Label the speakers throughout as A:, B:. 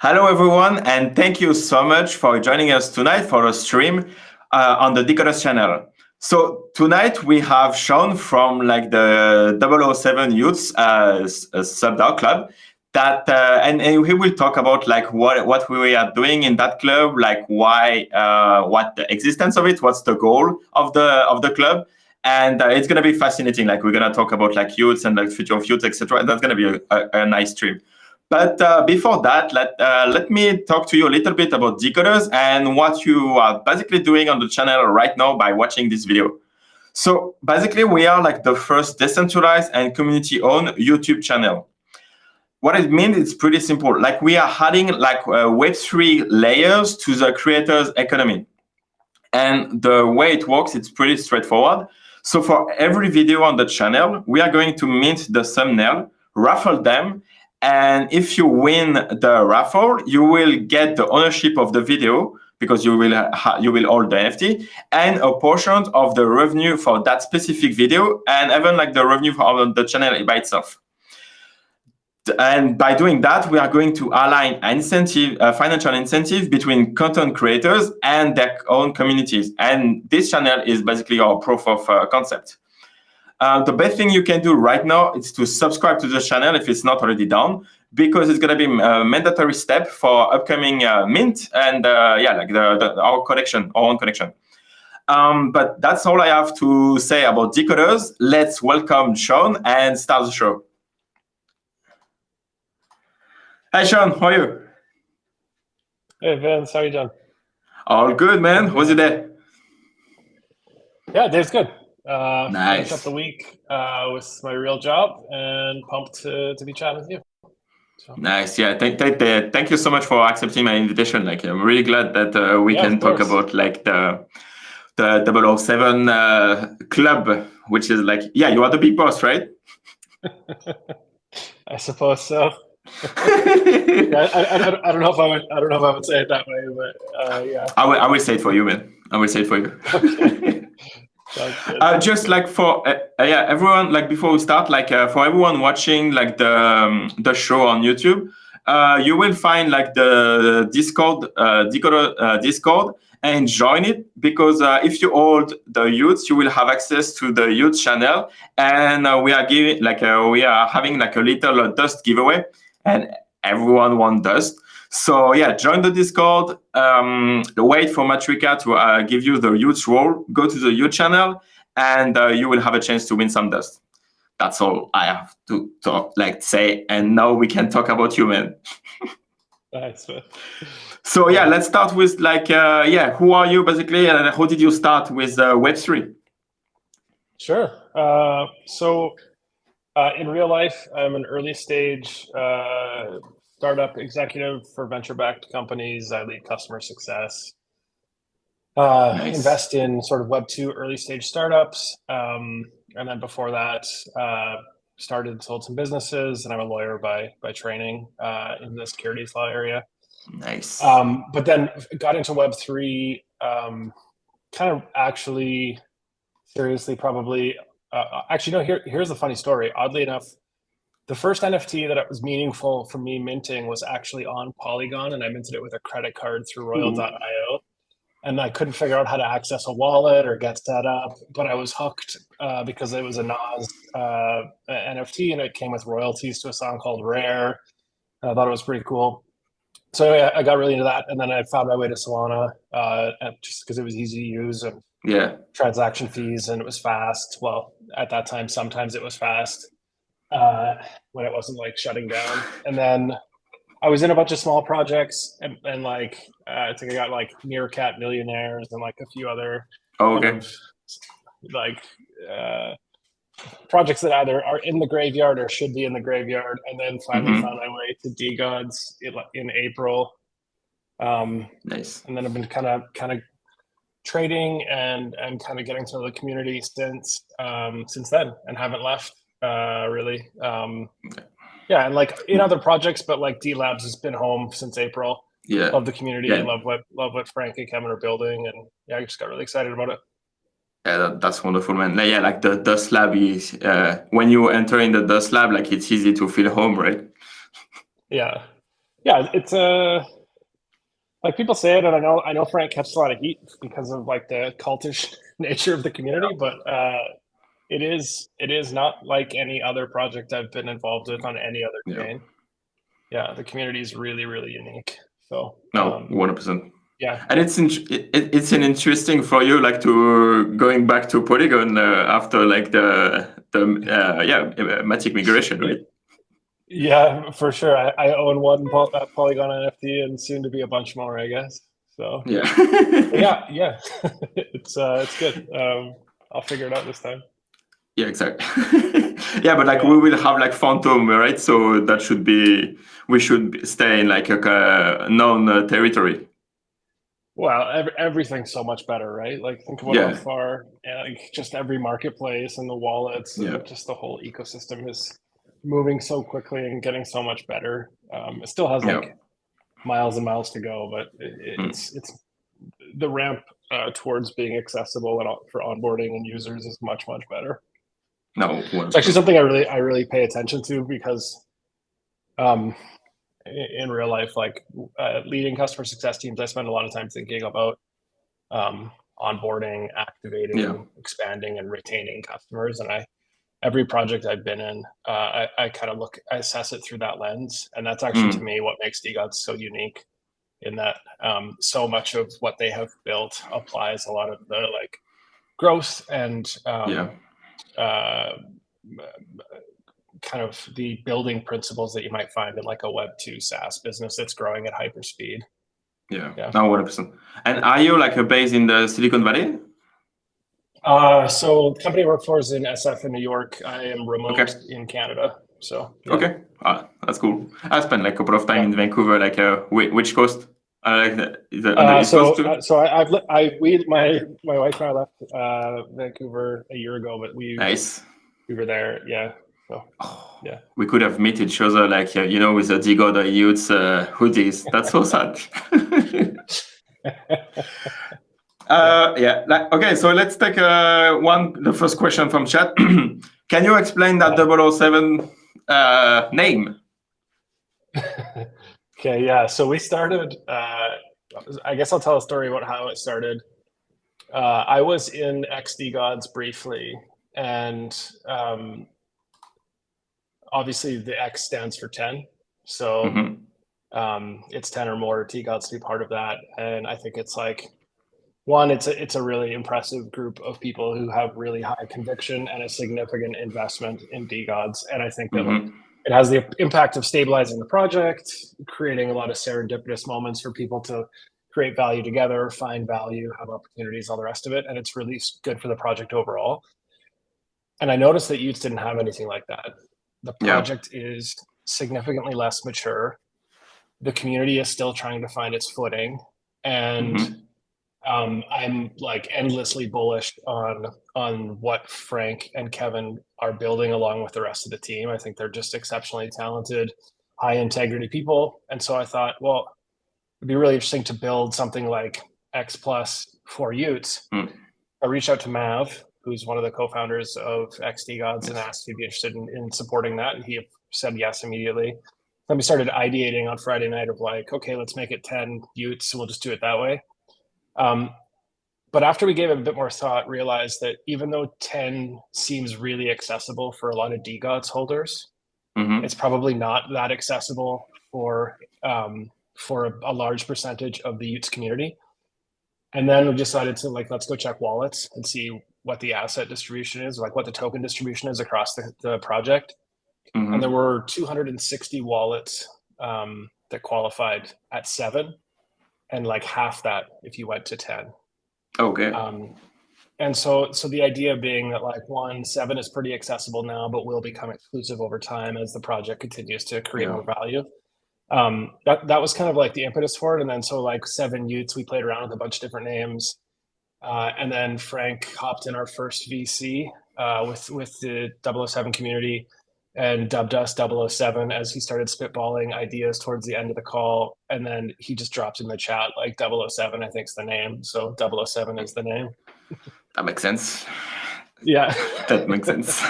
A: Hello, everyone, and thank you so much for joining us tonight for a stream on the Decod3rs channel. So tonight we have Shawn from like the 007 Youths sub club that, and he will talk about like what we are doing in that club, like why, what the existence of it, what's the goal of the club. And it's going to be fascinating. Like we're going to talk about like youths and like future of youth, etc. And that's going to be a nice stream. But before that, let me talk to you a little bit about Decod3rs and what you are basically doing on the channel right now by watching this video. So basically, we are like the first decentralized and community-owned YouTube channel. What it means, it's pretty simple. Like we are adding like Web3 layers to the creators' economy. And the way it works, it's pretty straightforward. So for every video on the channel, we are going to mint the thumbnail, raffle them, and if you win the raffle, you will get the ownership of the video because you will hold the NFT and a portion of the revenue for that specific video and even like the revenue for the channel by itself. And by doing that, we are going to align financial incentive between content creators and their own communities. And this channel is basically our proof of concept. The best thing you can do right now is to subscribe to the channel if it's not already done, because it's going to be a mandatory step for upcoming mint and like our own connection. But that's all I have to say about Decod3rs. Let's welcome Shawn and start the show. Hi, Shawn. How are you?
B: Hey, Vince. How are you doing?
A: All good, man. How's your day?
B: Yeah, day's good.
A: Nice.
B: Finished up the week with my real job and pumped to be chatting with you. So.
A: Nice. Yeah. Thank you so much for accepting my invitation. Like, I'm really glad that we can talk about like the 007 club, which is like, yeah, you are the big boss, right?
B: I suppose so. Yeah, I don't know if I would say it that way, but yeah.
A: I will say it for you, man. I will say it for you.
B: Okay.
A: Just like for everyone, like before we start, like for everyone watching like the show on YouTube, you will find like the Discord, Discord, and join it, because if you hold the youths, you will have access to the youth channel, and we are giving like we are having like a little dust giveaway, and everyone wants dust. So yeah, join the Discord, wait for Matrika to give you the youth role, go to the youth channel, and you will have a chance to win some dust. That's all I have to say, and now we can talk about you, man.
B: Nice.
A: So yeah, let's start with like, who are you basically, and how did you start with Web3?
B: Sure. So in real life, I'm an early stage startup executive for venture-backed companies. I lead customer success,
A: Nice.
B: invest in sort of Web2 early stage startups. And then before that, started and sold some businesses, and I'm a lawyer by training in the securities law area.
A: Nice.
B: But then got into Web3 kind of actually seriously, probably. Actually, no, here's the funny story. Oddly enough, the first NFT that it was meaningful for me minting was actually on Polygon, and I minted it with a credit card through Royal.io. And I couldn't figure out how to access a wallet or get set up, but I was hooked because it was a Nas NFT, and it came with royalties to a song called Rare. I thought it was pretty cool. So yeah, I got really into that, and then I found my way to Solana just because it was easy to use and transaction fees, and it was fast. Well, at that time, sometimes it was fast when it wasn't like shutting down. And then I was in a bunch of small projects, and like I think I got like Meerkat Millionaires and like a few other projects that either are in the graveyard or should be in the graveyard. And then finally found my way to DeGods in April.
A: Nice.
B: And then I've been kind of trading and kind of getting to know the community since then, and haven't left really. Yeah, and like in other projects, but like D Labs has been home since April.
A: Yeah,
B: love the community. Yeah. Love what Frank and Kevin are building, and yeah, I just got really excited about it.
A: Yeah, that's wonderful, man. Yeah, like the Dust Lab is when you enter in the Dust Lab, like it's easy to feel home, right?
B: Yeah, Yeah, it's like people say it, and I know Frank catches a lot of heat because of like the cultish nature of the community, but it is not like any other project I've been involved with on any other
A: Yeah.
B: chain. Yeah, the community is really, really unique. So
A: No, 100%.
B: yeah.
A: And it's an interesting for you, like to going back to Polygon after like the Matic migration, right?
B: Yeah, for sure. I own one Polygon NFT and soon to be a bunch more, I guess. So
A: Yeah.
B: yeah. It's good. I'll figure it out this time.
A: Yeah, exactly. Yeah, but like we will have like Phantom, right? So that we should stay in like a known territory.
B: Well, everything's so much better, right? Like think about how far, like just every marketplace and the wallets and just the whole ecosystem is moving so quickly and getting so much better. It still has like miles and miles to go, but it's the ramp towards being accessible and for onboarding and users is much better.
A: No,
B: it's actually something I really pay attention to because in real life, like leading customer success teams, I spend a lot of time thinking about onboarding, activating, expanding, and retaining customers. And every project I've been in, I kind of I assess it through that lens, and that's actually to me what makes DeGods so unique. In that, so much of what they have built applies a lot of the like growth and kind of the building principles that you might find in like a Web2 SaaS business that's growing at hyper speed.
A: Yeah. No, 100%. And are you like based in the Silicon Valley?
B: So the company I work for is in SF in New York. I am remote in Canada. So
A: okay, that's cool. I spent like a couple of time in Vancouver. Like which coast? Like is it on the East Coast too?
B: So my wife and I left Vancouver a year ago, but we were there. Yeah. So, yeah,
A: we could have met each other, like with the DeGods youths hoodies. That's so sad. Okay, so let's take the first question from chat. Can you explain that 007 name?
B: Okay, yeah. So we started. I guess I'll tell a story about how it started. I was in DeGods briefly, and obviously the X stands for 10. So it's 10 or more DeGods to be part of that. And I think it's like, one, it's a really impressive group of people who have really high conviction and a significant investment in DeGods. And I think that it has the impact of stabilizing the project, creating a lot of serendipitous moments for people to create value together, find value, have opportunities, all the rest of it. And it's really good for the project overall. And I noticed that youths didn't have anything like that. The project is significantly less mature. The community is still trying to find its footing. And I'm like endlessly bullish on what Frank and Kevin are building along with the rest of the team. I think they're just exceptionally talented, high integrity people. And so I thought, well, it'd be really interesting to build something like X Plus for youths. I reached out to Mav, who's one of the co-founders of DeGods, and asked if he'd be interested in supporting that. And he said yes immediately. Then we started ideating on Friday night of like, okay, let's make it 10 youths. We'll just do it that way. But after we gave it a bit more thought, realized that even though 10 seems really accessible for a lot of DeGods holders, it's probably not that accessible for a large percentage of the youths community. And then we decided to like, let's go check wallets and see what the asset distribution is, like what the token distribution is across the project. And there were 260 wallets that qualified at 7, and like half that if you went to 10.
A: Okay.
B: And so the idea being that like 7 is pretty accessible now, but will become exclusive over time as the project continues to create more value. That was kind of like the impetus for it. And then so like 7 youths, we played around with a bunch of different names. And then Frank hopped in our first VC with the 007 community and dubbed us 007 as he started spitballing ideas towards the end of the call. And then he just dropped in the chat like 007, I think is the name. So 007 is the name.
A: That makes sense.
B: Yeah.
A: That makes sense.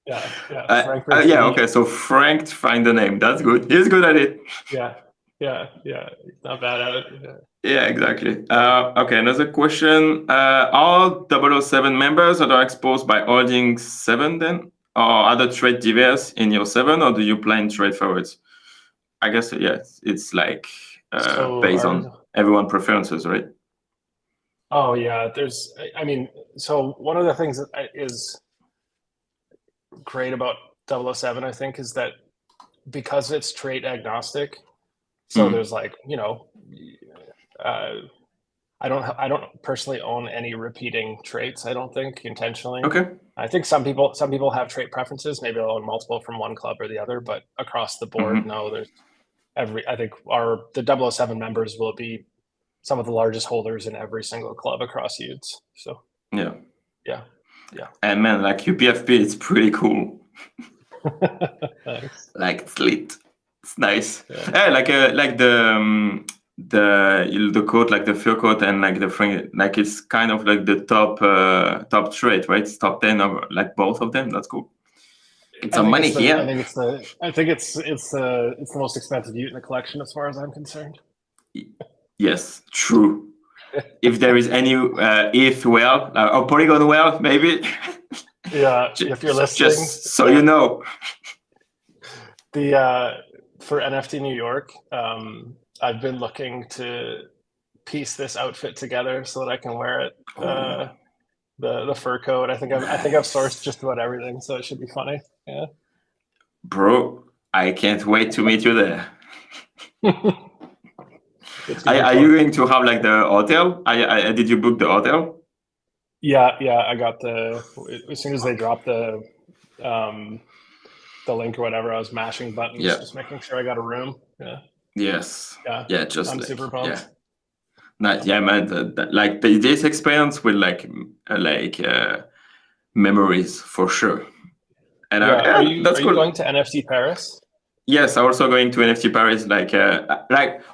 B: Yeah.
A: Okay. So Frank find the name. That's good. He's good at it.
B: Yeah. Yeah, not bad at it. Yeah.
A: Yeah, exactly. Okay, another question. Are 007 members that are exposed by holding 7 then? Or are the trade divers in your 7, or do you plan trade forwards? I guess, yes, it's like based on everyone preferences, right?
B: Oh, yeah. I mean, so one of the things that is great about 007, I think, is that because it's trait agnostic, so there's like, I don't personally own any repeating traits. I don't think intentionally.
A: Okay.
B: I think some people have trait preferences. Maybe they'll own multiple from one club or the other, but across the board, no. There's I think the 007 members will be some of the largest holders in every single club across Utes. So
A: yeah.
B: And
A: man, like UPFP, it's pretty cool.
B: Thanks.
A: Like it's lit. It's nice. Yeah, like the coat, like the fur coat, and like the thing, like it's kind of like the top trait, right? It's top 10 of like both of them. That's cool. It's some money here.
B: I think it's the most expensive Ute in the collection, as far as I'm concerned.
A: Yes, true. If there is any ETH whale or Polygon whale, maybe.
B: Yeah, if you're listening,
A: just so you know.
B: For NFT New York, I've been looking to piece this outfit together so that I can wear it. The fur coat. I think I've sourced just about everything, so it should be funny. Yeah.
A: Bro, I can't wait to meet you there. Are you going to have like the hotel? Did you book the hotel?
B: Yeah. I got as soon as they dropped the link or whatever, I was mashing buttons, just making sure I got a room. Yeah.
A: Yes.
B: Yeah. Just I'm super pumped.
A: Yeah. Nice. Yeah, man. Like this experience with like memories for sure. And
B: are you going to NFT Paris?
A: Yes, I'm also going to NFT Paris. Like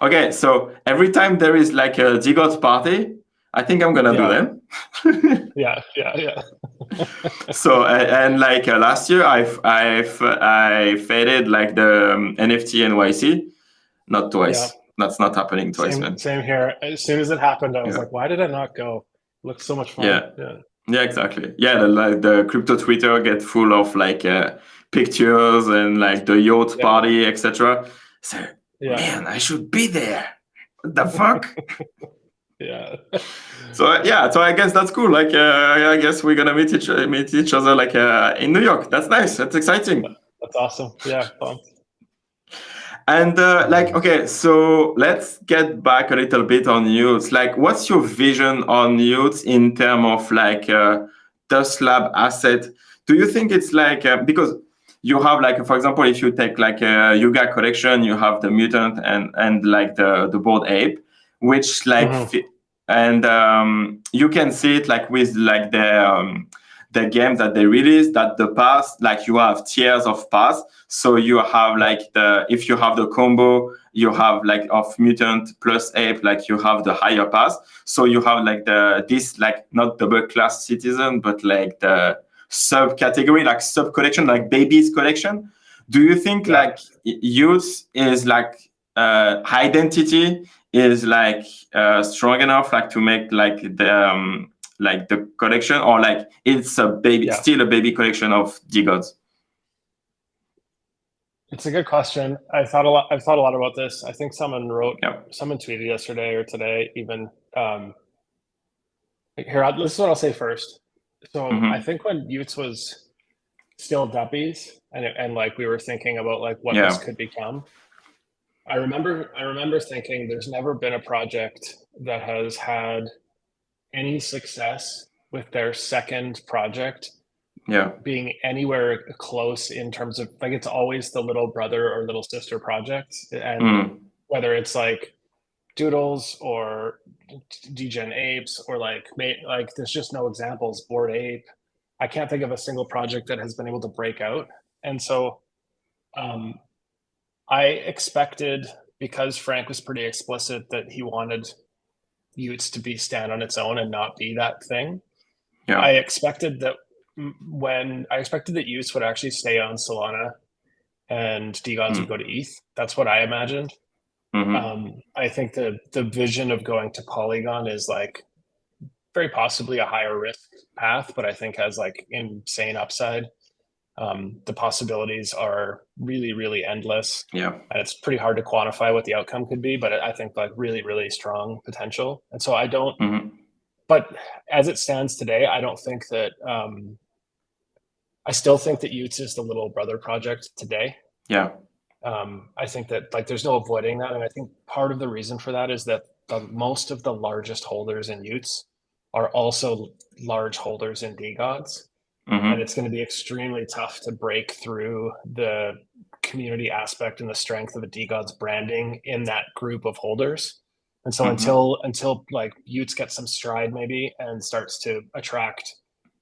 A: okay, so every time there is like a DeGods party, I think I'm gonna do them.
B: Yeah.
A: So and like last year, I faded like the NFT NYC, not twice. Yeah. That's not happening twice, man.
B: Same here. As soon as it happened, I was like, why did I not go? It looks so much fun.
A: Yeah, exactly. Yeah, like the crypto Twitter get full of like pictures and like the yacht party, etc. So man, I should be there. What the fuck?
B: Yeah.
A: So I guess that's cool. Like I guess we're gonna meet each other like in New York. That's nice. That's exciting.
B: That's awesome. Yeah, pumped.
A: And like, okay, so let's get back a little bit on Utes. Like, what's your vision on Utes in terms of like Dust Lab asset? Do you think it's like because you have like, for example, if you take like a Yuga collection, you have the mutant and like the bored ape, which like and you can see it like with like the games that they release, that the pass, like you have tiers of pass. So you have like if you have the combo, you have like of mutant plus ape, like you have the higher pass. So you have like this like not double class citizen, but like the subcategory, like sub collection, like babies collection. Do you think like Utes is like identity is like strong enough like to make like the collection, or like it's a baby, still a baby collection of DeGods?
B: It's a good question. I've thought a lot about this. I think someone tweeted yesterday or today even. This is what I'll say first. So I think when Utes was still duppies and like we were thinking about like what this could become, I remember thinking there's never been a project that has had any success with their second project being anywhere close in terms of like it's always the little brother or little sister project, and whether it's like Doodles or Degen Apes or like there's just no examples. Bored Ape, I can't think of a single project that has been able to break out. And so I expected, because Frank was pretty explicit that he wanted Utes to stand on its own and not be that thing. I expected that Utes would actually stay on Solana and DeGods would go to ETH. That's what I imagined. I think the vision of going to Polygon is like very possibly a higher risk path, but I think has like insane upside. The possibilities are really, really endless.
A: Yeah.
B: And it's pretty hard to quantify what the outcome could be, but I think like really, really strong potential. And so I don't, but as it stands today, I don't think that, I still think that Utes is the little brother project today.
A: Yeah.
B: I think that like there's no avoiding that. And I think part of the reason for that is that most of the largest holders in Utes are also large holders in DeGods. And it's going to be extremely tough to break through the community aspect and the strength of the DeGods branding in that group of holders. And so until like Utes get some stride maybe and starts to attract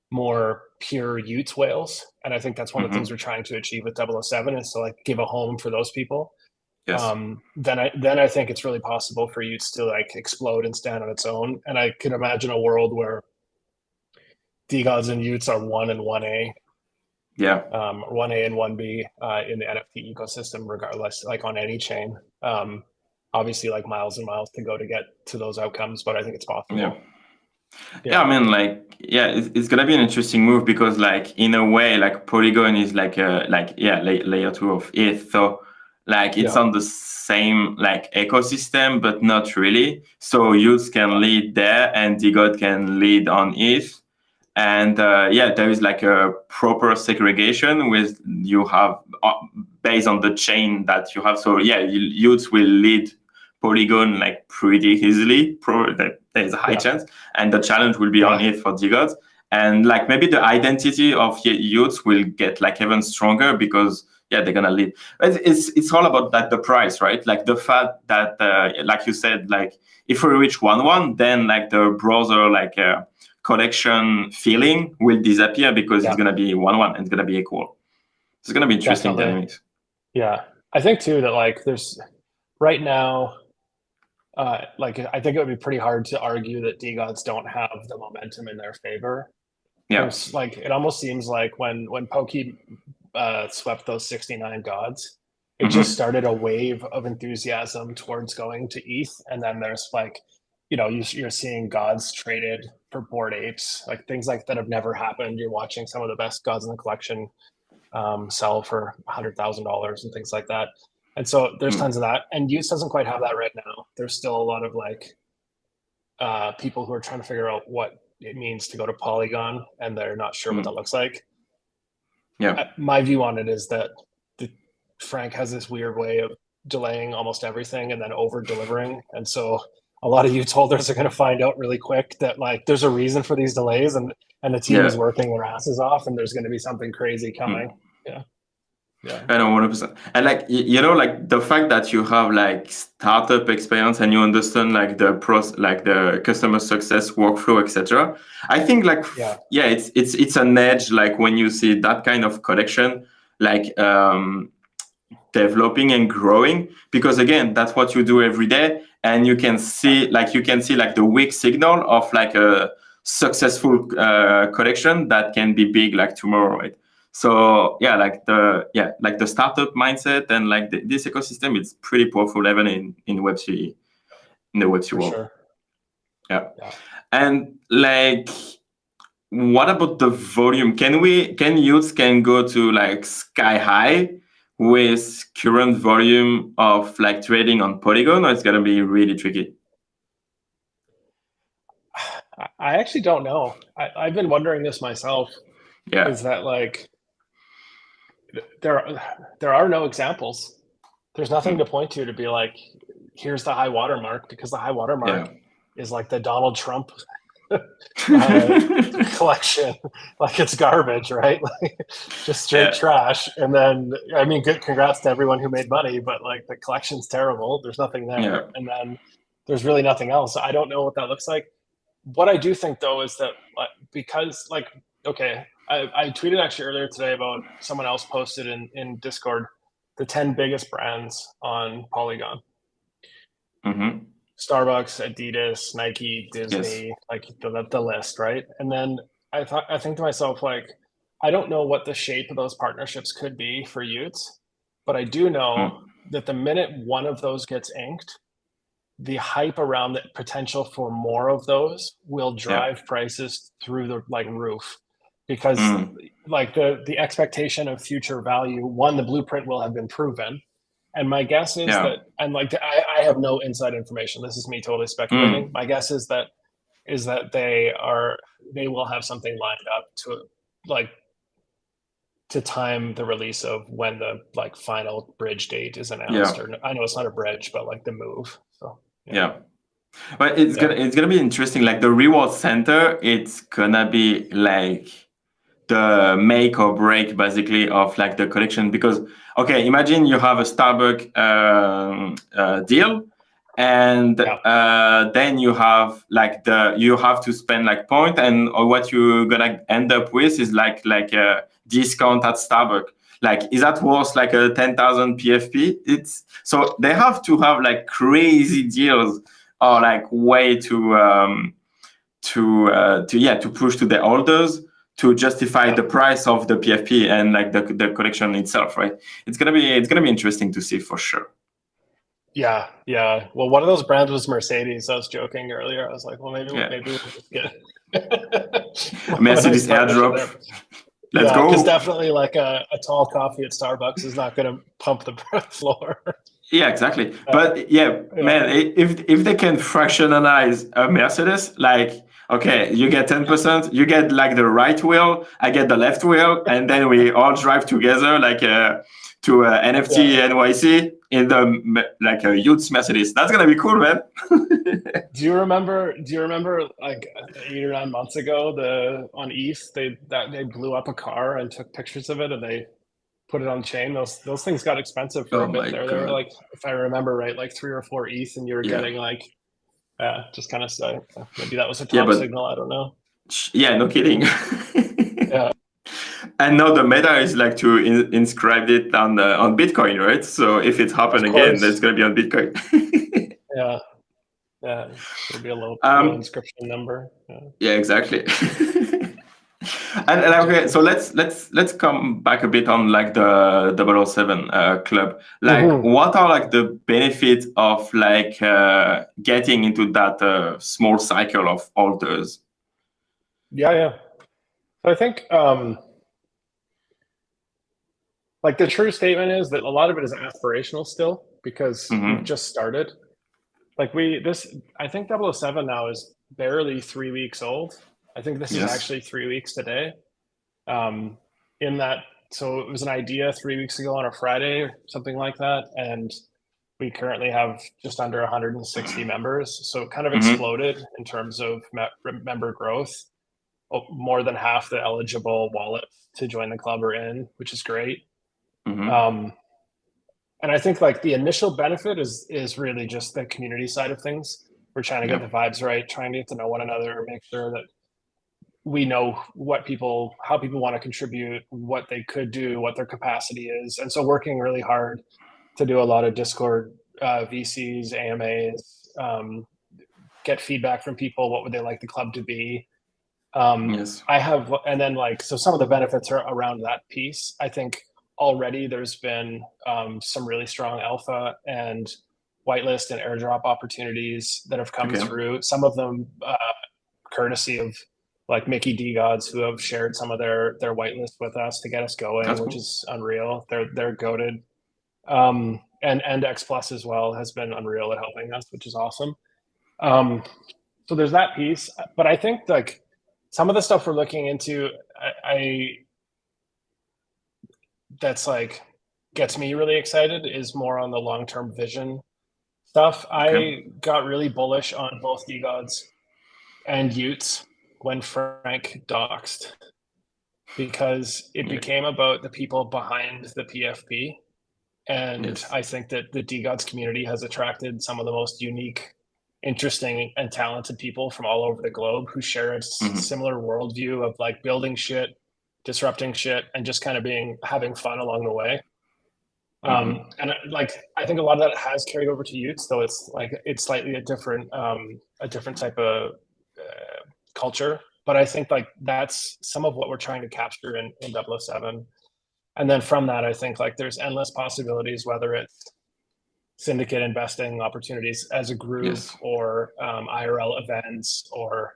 B: more pure Utes whales, and I think that's one of the things we're trying to achieve with 007 is to like give a home for those people.
A: Yes.
B: Then I think it's really possible for Utes to like explode and stand on its own. And I could imagine a world where DeGods and Utes are 1 and 1A.
A: Yeah.
B: 1A and 1B in the NFT ecosystem, regardless, like on any chain. Obviously, like miles and miles to go to get to those outcomes, but I think it's possible.
A: Yeah, I mean, like, yeah, it's gonna be an interesting move because, like, in a way, like Polygon is like layer 2 of ETH, so like it's on the same like ecosystem, but not really. So Utes can lead there, and DeGod can lead on ETH. And there is like a proper segregation with you have based on the chain that you have. So Utes will lead Polygon like pretty easily. There's a high chance, and the challenge will be on it for DeGods. And like maybe the identity of Utes will get like even stronger because they're gonna lead. But it's all about like the price, right? Like the fact that like you said, like if we reach 1-1, then like the browser like collection feeling will disappear because it's gonna be 1-1 and it's gonna be equal. It's gonna be interesting dynamics.
B: Yeah, I think too that like there's right now, like I think it would be pretty hard to argue that DeGods don't have the momentum in their favor.
A: Yeah,
B: there's, like it almost seems like when Pokey swept those 69 gods, it just started a wave of enthusiasm towards going to ETH, and then there's like, you're seeing gods traded for Bored Apes, like things like that have never happened. You're watching some of the best gods in the collection sell for $100,000 and things like that. And so there's tons of that. And Utes doesn't quite have that right now. There's still a lot of like people who are trying to figure out what it means to go to Polygon, and they're not sure what that looks like.
A: Yeah.
B: My view on it is that Frank has this weird way of delaying almost everything and then over delivering. And so a lot of Utes holders are going to find out really quick that like there's a reason for these delays, and the team is working their asses off, and there's going to be something crazy coming. Yeah,
A: I know 100%. And like like the fact that you have like startup experience and you understand like the like the customer success workflow, etc. I think like it's an edge like when you see that kind of collection like developing and growing, because again that's what you do every day, and you can see like the weak signal of like a successful collection that can be big like tomorrow, right? So like the startup mindset and like this ecosystem, it's pretty powerful even in Web3, in the Web3 world.
B: Sure.
A: Yeah. And like, what about the volume? Can Utes go to like sky high with current volume of like trading on Polygon, or it's gonna be really tricky?
B: I actually don't know. I've been wondering this myself.
A: Yeah.
B: Is that like there are no examples. There's nothing to point to be like, here's the high water mark, because the high water mark is like the Donald Trump collection. Like it's garbage, right? Like just straight trash. And then, I mean, congrats to everyone who made money, but like the collection's terrible. There's nothing there.
A: Yeah.
B: And then there's really nothing else. I don't know what that looks like. What I do think though is that because like, okay, I tweeted actually earlier today about someone else posted in Discord the 10 biggest brands on Polygon. Starbucks, Adidas, Nike, Disney, like the list, right? And then I think to myself, like, I don't know what the shape of those partnerships could be for Utes, but I do know the minute one of those gets inked, the hype around the potential for more of those will drive prices through the like roof, because like the expectation of future value, one, the blueprint will have been proven. And my guess is that, and like I have no inside information. This is me totally speculating. My guess is that they will have something lined up to like to time the release of when the like final bridge date is announced. Or I know it's not a bridge, but like the move. So
A: but it's gonna be interesting. Like the reward center, it's gonna be like the make or break basically of like the collection, because okay, imagine you have a Starbucks deal, and then you have like you have to spend like point, and or what you're gonna end up with is like a discount at Starbucks. Like, is that worth like a 10,000 PFP? It's so they have to have like crazy deals or like way to push to the holders to justify the price of the PFP and like the collection itself, right? It's gonna be interesting to see for sure.
B: Yeah. Well, one of those brands was Mercedes. I was joking earlier. I was like, well, maybe we'll just get
A: Mercedes airdrop. Let's go.
B: Because definitely like a tall coffee at Starbucks is not going to pump the floor.
A: Yeah, exactly. But man, if they can fractionalize a Mercedes, like, okay, you get 10%, you get like the right wheel, I get the left wheel, and then we all drive together like to NFT NYC in the like a huge Mercedes. That's gonna be cool, man.
B: Do you remember like 8 or 9 months ago on ETH they blew up a car and took pictures of it and they put it on chain? Those things got expensive for a bit there. They were like, if I remember right, like 3 or 4 ETH, and you were getting like just kind of say maybe that was a top signal. I don't know.
A: Yeah, no kidding. And now the meta is like to inscribe it on Bitcoin, right? So if it happens again, that's going to be on Bitcoin.
B: It'll be a low inscription number.
A: Yeah, exactly. and okay, so let's come back a bit on like the 007 club. Like, what are like the benefits of like getting into that small cycle of holders?
B: So I think like the true statement is that a lot of it is aspirational still, because we've just started. Like I think 007 now is barely 3 weeks old. I think this is actually 3 weeks today. So it was an idea 3 weeks ago on a Friday or something like that. And we currently have just under 160 members. So it kind of exploded in terms of member growth. More than half the eligible wallets to join the club are in, which is great. And I think like the initial benefit is really just the community side of things. We're trying to get the vibes right, trying to get to know one another, make sure that we know how people want to contribute, what they could do, what their capacity is. And so working really hard to do a lot of Discord VCs, AMAs, get feedback from people. What would they like the club to be? I have, and then like, so some of the benefits are around that piece. I think already there's been some really strong alpha and whitelist and airdrop opportunities that have come through. Some of them courtesy of like Mickey DeGods, who have shared some of their whitelist with us to get us going, which is unreal. They're goated. And X Plus as well has been unreal at helping us, which is awesome. So there's that piece, but I think like some of the stuff we're looking into, that's like gets me really excited is more on the long-term vision stuff. I got really bullish on both DeGods and Utes when Frank doxed, because it became about the people behind the PFP. And I think that the DeGods community has attracted some of the most unique, interesting, and talented people from all over the globe who share a similar worldview of like building shit, disrupting shit, and just kind of having fun along the way. And like I think a lot of that has carried over to Utes, though it's slightly a different type of culture. But I think like that's some of what we're trying to capture in 007. And then from that, I think like there's endless possibilities, whether it's syndicate investing opportunities as a group,
A: Yes.
B: or IRL events, or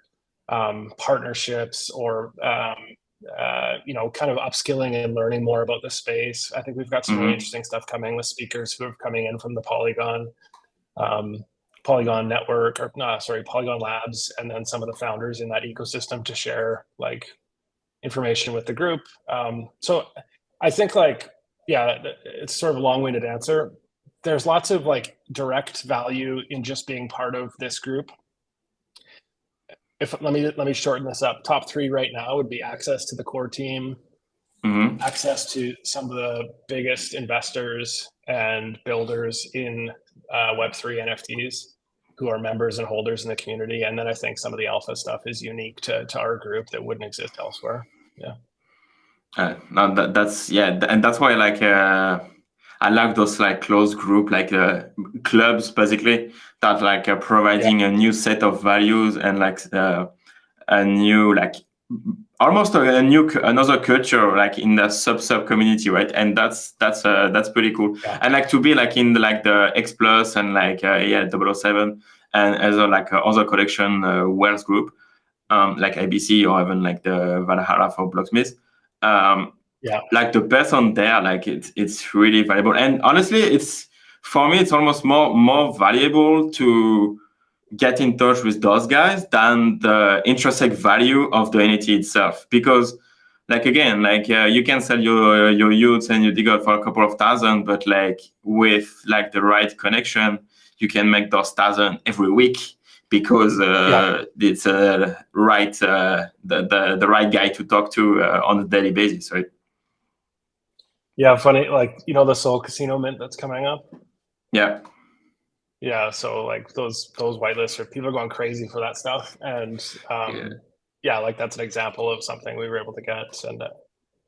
B: partnerships, or kind of upskilling and learning more about the space. I think we've got some really interesting stuff coming with speakers who are coming in from the Polygon network, or no, sorry, Polygon Labs, and then some of the founders in that ecosystem to share like information with the group. So I think it's sort of a long-winded answer. There's lots of like direct value in just being part of this group. Let me shorten this up. Top 3 right now would be access to the core team, access to some of the biggest investors and builders in Web3 NFTs who are members and holders in the community. And then I think some of the alpha stuff is unique to our group that wouldn't exist elsewhere. Yeah.
A: No, and that's why I like those like closed group, like clubs, basically, that like are providing a new set of values and like a new like almost another culture like in the sub community, right? And that's pretty cool.
B: Yeah.
A: And like to be like in the X Plus and like 007 and other like other collection Wells group, like ABC or even like the Valhalla for Blocksmith. Like the person there, like it's really valuable. And honestly, it's for me, it's almost more valuable to get in touch with those guys than the intrinsic value of the NFT itself. Because like again, like you can sell your youths and your DeGod for a couple of thousand, but like with like the right connection, you can make those thousand every week because it's right the right guy to talk to on a daily basis, right?
B: Yeah, funny, like the Soul Casino mint that's coming up. Yeah, so like those whitelists, or people are going crazy for that stuff, and like that's an example of something we were able to get, and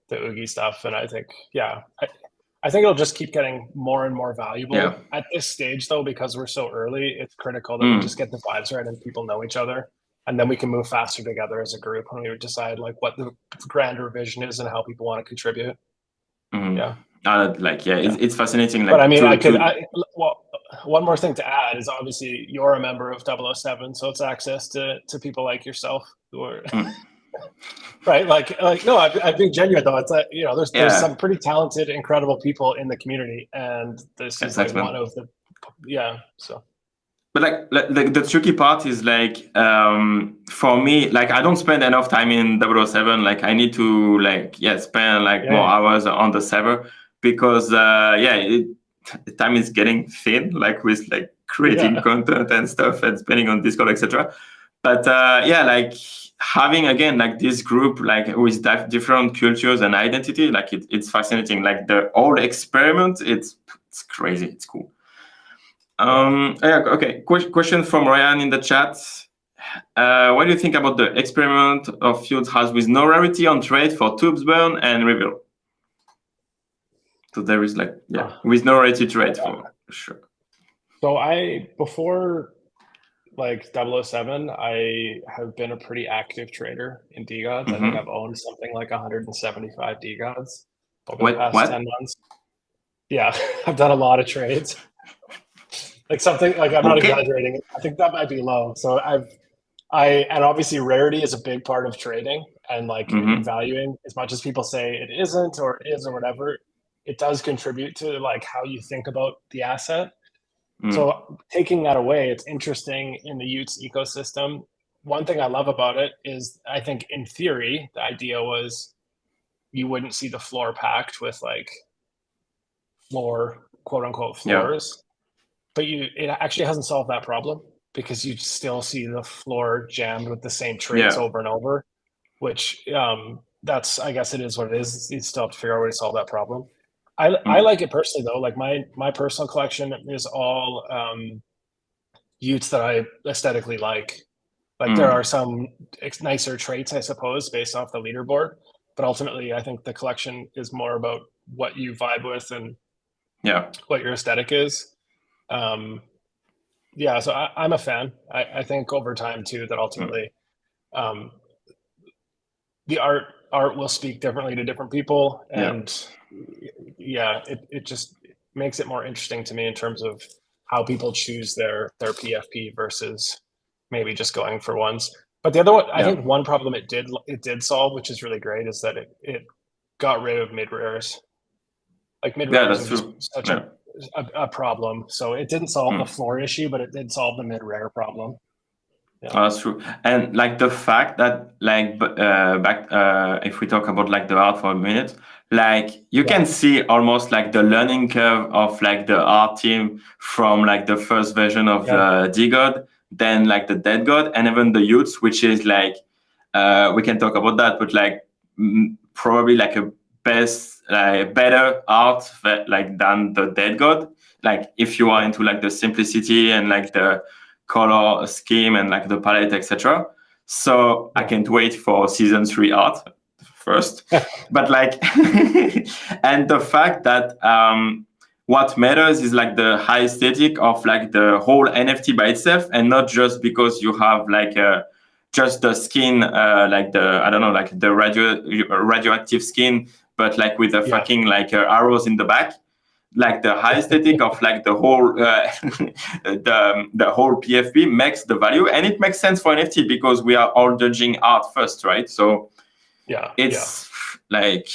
B: the Oogie stuff, and I think I think it'll just keep getting more and more valuable at this stage, though, because we're so early. It's critical that we just get the vibes right and people know each other, and then we can move faster together as a group when we decide like what the grander vision is and how people want to contribute.
A: It's fascinating. Like,
B: but I mean, one more thing to add is obviously you're a member of 007, so it's access to people like yourself who are right. Like no, I'm being genuine though. It's like there's some pretty talented, incredible people in the community, and this is like one of the so.
A: But like the tricky part is like for me, like I don't spend enough time in 007. Like I need to spend more hours on the server because time is getting thin, like with like creating content and stuff and spending on Discord, etc. But like having again like this group like with different cultures and identity, like it's fascinating. Like the whole experiment, it's crazy. It's cool. Okay. Question from Ryan in the chat. What do you think about the experiment of Fields has with no rarity on trade for tubes burn and reveal? So there is with no rarity trade for sure.
B: So before like 007, I have been a pretty active trader in DeGods. I think I've owned something like 175 DeGods over the past 10 months. Yeah, I've done a lot of trades. Like something like I'm not exaggerating. I think that might be low. So and obviously rarity is a big part of trading and like valuing. As much as people say it isn't or it is or whatever, it does contribute to like how you think about the asset. So taking that away, it's interesting in the Utes ecosystem. One thing I love about it is I think in theory, the idea was you wouldn't see the floor packed with like quote unquote floors. But it actually hasn't solved that problem because you still see the floor jammed with the same trades over and over, which I guess it is what it is. You still have to figure out a way to solve that problem. I like it personally though. Like my personal collection is all Utes that I aesthetically like. Like there are some nicer traits, I suppose, based off the leaderboard. But ultimately, I think the collection is more about what you vibe with and what your aesthetic is. So I'm a fan. I think over time too that ultimately the art will speak differently to different people, and it just makes it more interesting to me in terms of how people choose their PFP versus maybe just going for ones. But the other one, I think one problem it did solve, which is really great, is that it got rid of mid rares. Like mid rares are just such a problem. So it didn't solve the floor issue, but it did solve the mid rare problem.
A: Yeah. Oh, that's true. And like the fact that like if we talk about like the art for a minute, like you can see almost like the learning curve of like the art team from like the first version of the DeGod, then like the DeGod, and even the youths, which is like we can talk about that, but like probably like a better art like than the DeGod. Like if you are into like the simplicity and like the color scheme and like the palette, etc. So I can't wait for season 3 art first. But like, and the fact that what matters is like the high aesthetic of like the whole NFT by itself, and not just because you have like just the skin, like the, I don't know, like the radioactive skin, but like with the fucking like arrows in the back. Like the high aesthetic of like the whole the whole PFP makes the value, and it makes sense for NFT because we are all judging art first, right? So it's like,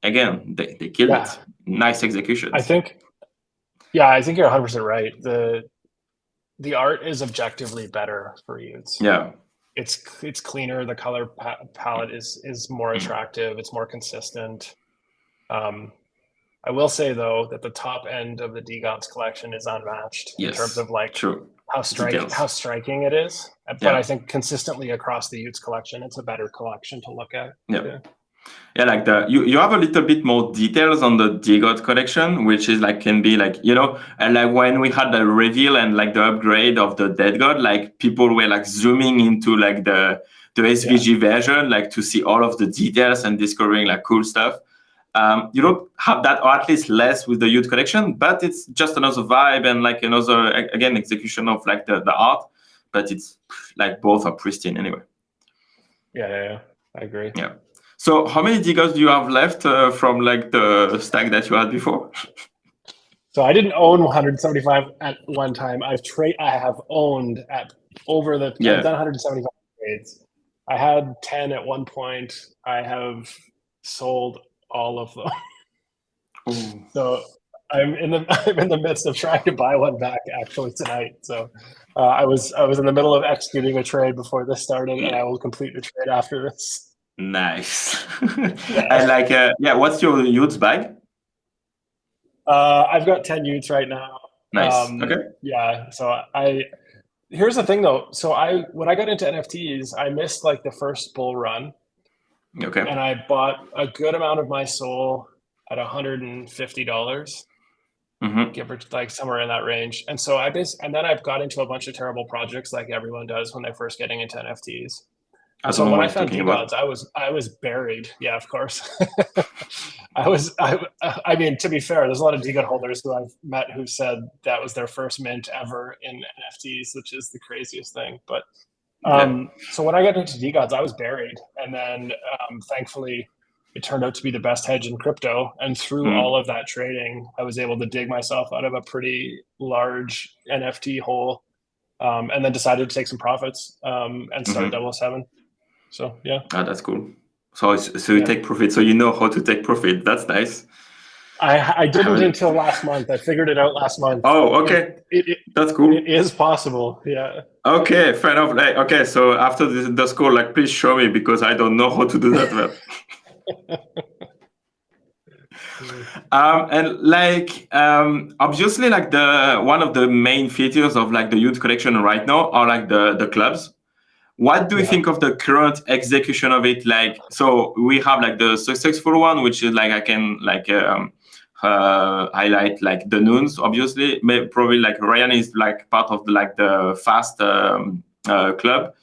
A: again, they killed it. Nice execution.
B: I think you're 100% right. The art is objectively better for youths.
A: Yeah,
B: it's cleaner. The color palette is more attractive. It's more consistent. I will say though that the top end of the DeGods collection is unmatched in terms of like how striking it is. But I think consistently across the Utes collection, it's a better collection to look at.
A: Yeah, like you have a little bit more details on the DeGod collection, which is like can be like, you know, and like when we had the reveal and like the upgrade of the DeGod, like people were like zooming into like the SVG version, like to see all of the details and discovering like cool stuff. You don't have that, or at least less, with the youth collection, but it's just another vibe and like another, again, execution of like the art, but it's like both are pristine anyway.
B: Yeah, I agree.
A: Yeah. So how many DeGods do you have left from like the stack that you had before?
B: So I didn't own 175 at one time. I have owned at over the, I've done 175 trades. I had 10 at one point. I have sold all of them. So I'm in the midst of trying to buy one back actually tonight. So I was in the middle of executing a trade before this started, and I will complete the trade after this.
A: Nice. And like what's your youths bag?
B: I've got 10 youths right now.
A: Nice. Okay.
B: Yeah. So here's the thing though. So when I got into NFTs, I missed like the first bull run.
A: Okay.
B: And I bought a good amount of my soul at $150, give or like somewhere in that range. And so and then I've got into a bunch of terrible projects like everyone does when they're first getting into NFTs. So when I found DeGods, I was buried. Yeah, of course. I mean, to be fair, there's a lot of DeGod holders who I've met who said that was their first mint ever in NFTs, which is the craziest thing. But so when I got into DeGods, I was buried. And then thankfully, it turned out to be the best hedge in crypto. And through all of that trading, I was able to dig myself out of a pretty large NFT hole, and then decided to take some profits and start 007. So, yeah.
A: Ah, that's cool. So you take profit. So you know how to take profit. That's nice.
B: I didn't until last month. I figured it out last month.
A: Oh, okay. That's cool.
B: It is possible. Yeah.
A: Okay, fair enough. Like, okay, so after this call, like, please show me because I don't know how to do that well. And like obviously, like one of the main features of like the youth collection right now are like the clubs. What do you think of the current execution of it? Like, so we have like the successful one, which is like I can like highlight like the Noons, obviously. Probably like Ryan is like part of the fast club.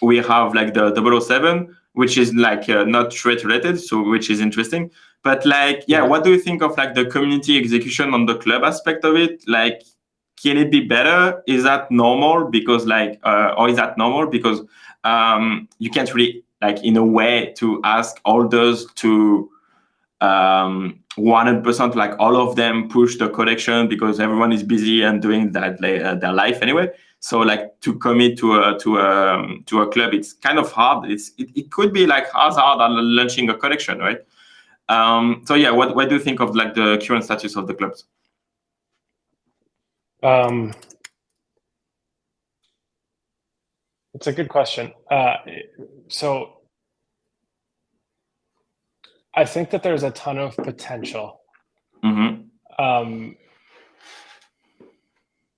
A: We have like the 007, which is like not trade related, so which is interesting. But like, what do you think of like the community execution on the club aspect of it? Like, can it be better? Is that normal? Because like, or is that normal? Because you can't really like in a way to ask holders to 100% like all of them push the collection because everyone is busy and doing that their life anyway. So like to commit to a club, it's kind of hard. It could be like as hard as launching a collection, right? So yeah, what do you think of like the current status of the clubs?
B: It's a good question. So I think that there's a ton of potential.
A: Mm-hmm.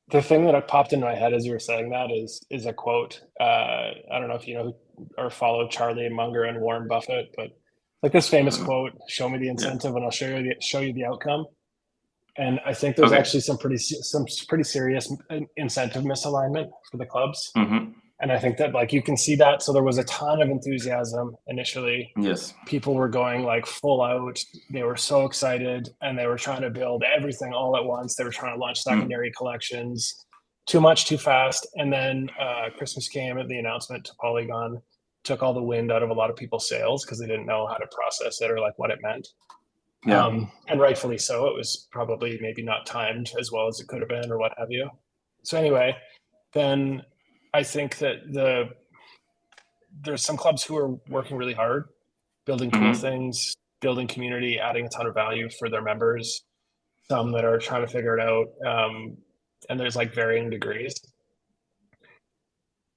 B: The thing that popped into my head as you were saying that is a quote. I don't know if you know or follow Charlie Munger and Warren Buffett, but like this famous quote: "Show me the incentive, and I'll show you the outcome." And I think there's actually some pretty serious incentive misalignment for the clubs.
A: Mm-hmm.
B: And I think that like you can see that. So there was a ton of enthusiasm initially.
A: Yes.
B: People were going like full out. They were so excited and they were trying to build everything all at once. They were trying to launch secondary collections. Too much, too fast. And then Christmas came and the announcement to Polygon took all the wind out of a lot of people's sails because they didn't know how to process it or like what it meant.
A: Yeah.
B: And rightfully so. It was probably maybe not timed as well as it could have been or what have you. So anyway, then I think that there's some clubs who are working really hard, building cool things, building community, adding a ton of value for their members. Some that are trying to figure it out, and there's like varying degrees.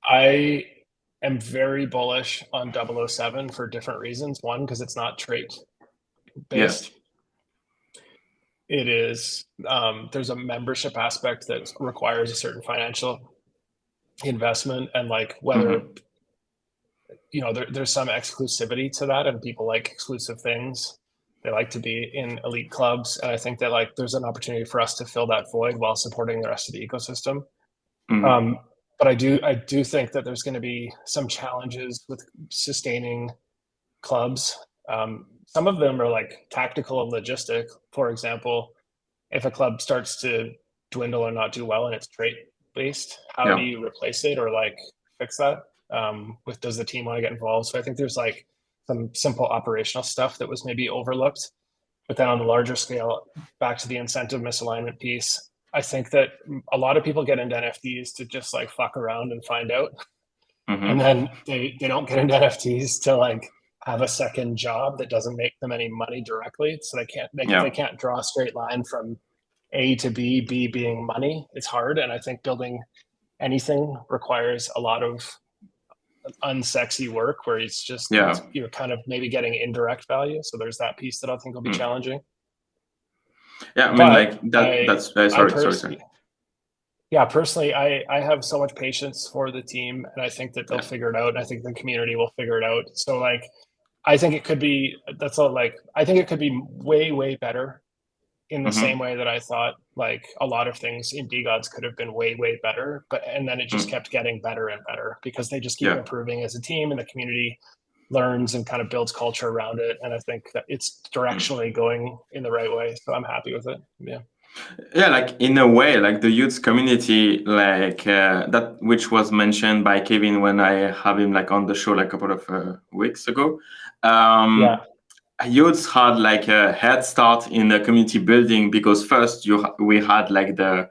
B: I am very bullish on 007 for different reasons. One, because it's not trait based.
A: Yeah.
B: It is there's a membership aspect that requires a certain financial investment, and like whether you know there's some exclusivity to that, and people like exclusive things. They like to be in elite clubs, and I think that like there's an opportunity for us to fill that void while supporting the rest of the ecosystem. But I do think that there's going to be some challenges with sustaining clubs. Some of them are like tactical and logistic. For example, if a club starts to dwindle or not do well and it's trait based, how do you replace it or like fix that? Does the team want to get involved? So I think there's like some simple operational stuff that was maybe overlooked. But then on the larger scale, back to the incentive misalignment piece, I think that a lot of people get into NFTs to just like fuck around and find out. And then they don't get into NFTs to like have a second job that doesn't make them any money directly. So they can't draw a straight line from A to B, B being money. It's hard. And I think building anything requires a lot of unsexy work where it's just you're kind of maybe getting indirect value. So there's that piece that I think will be challenging.
A: Yeah, I mean, like that's sorry.
B: Yeah, personally, I have so much patience for the team, and I think that they'll figure it out, and I think the community will figure it out. So like, I think it could be I think it could be way, way better in the same way that I thought like a lot of things in DeGods could have been way, way better, and then it just kept getting better and better because they just keep improving as a team, and the community learns and kind of builds culture around it. And I think that it's directionally going in the right way. So I'm happy with it. Yeah,
A: like in a way, like the youth community, like that, which was mentioned by Kevin when I have him like on the show like a couple of weeks ago. Youths had like a head start in the community building because first we had like the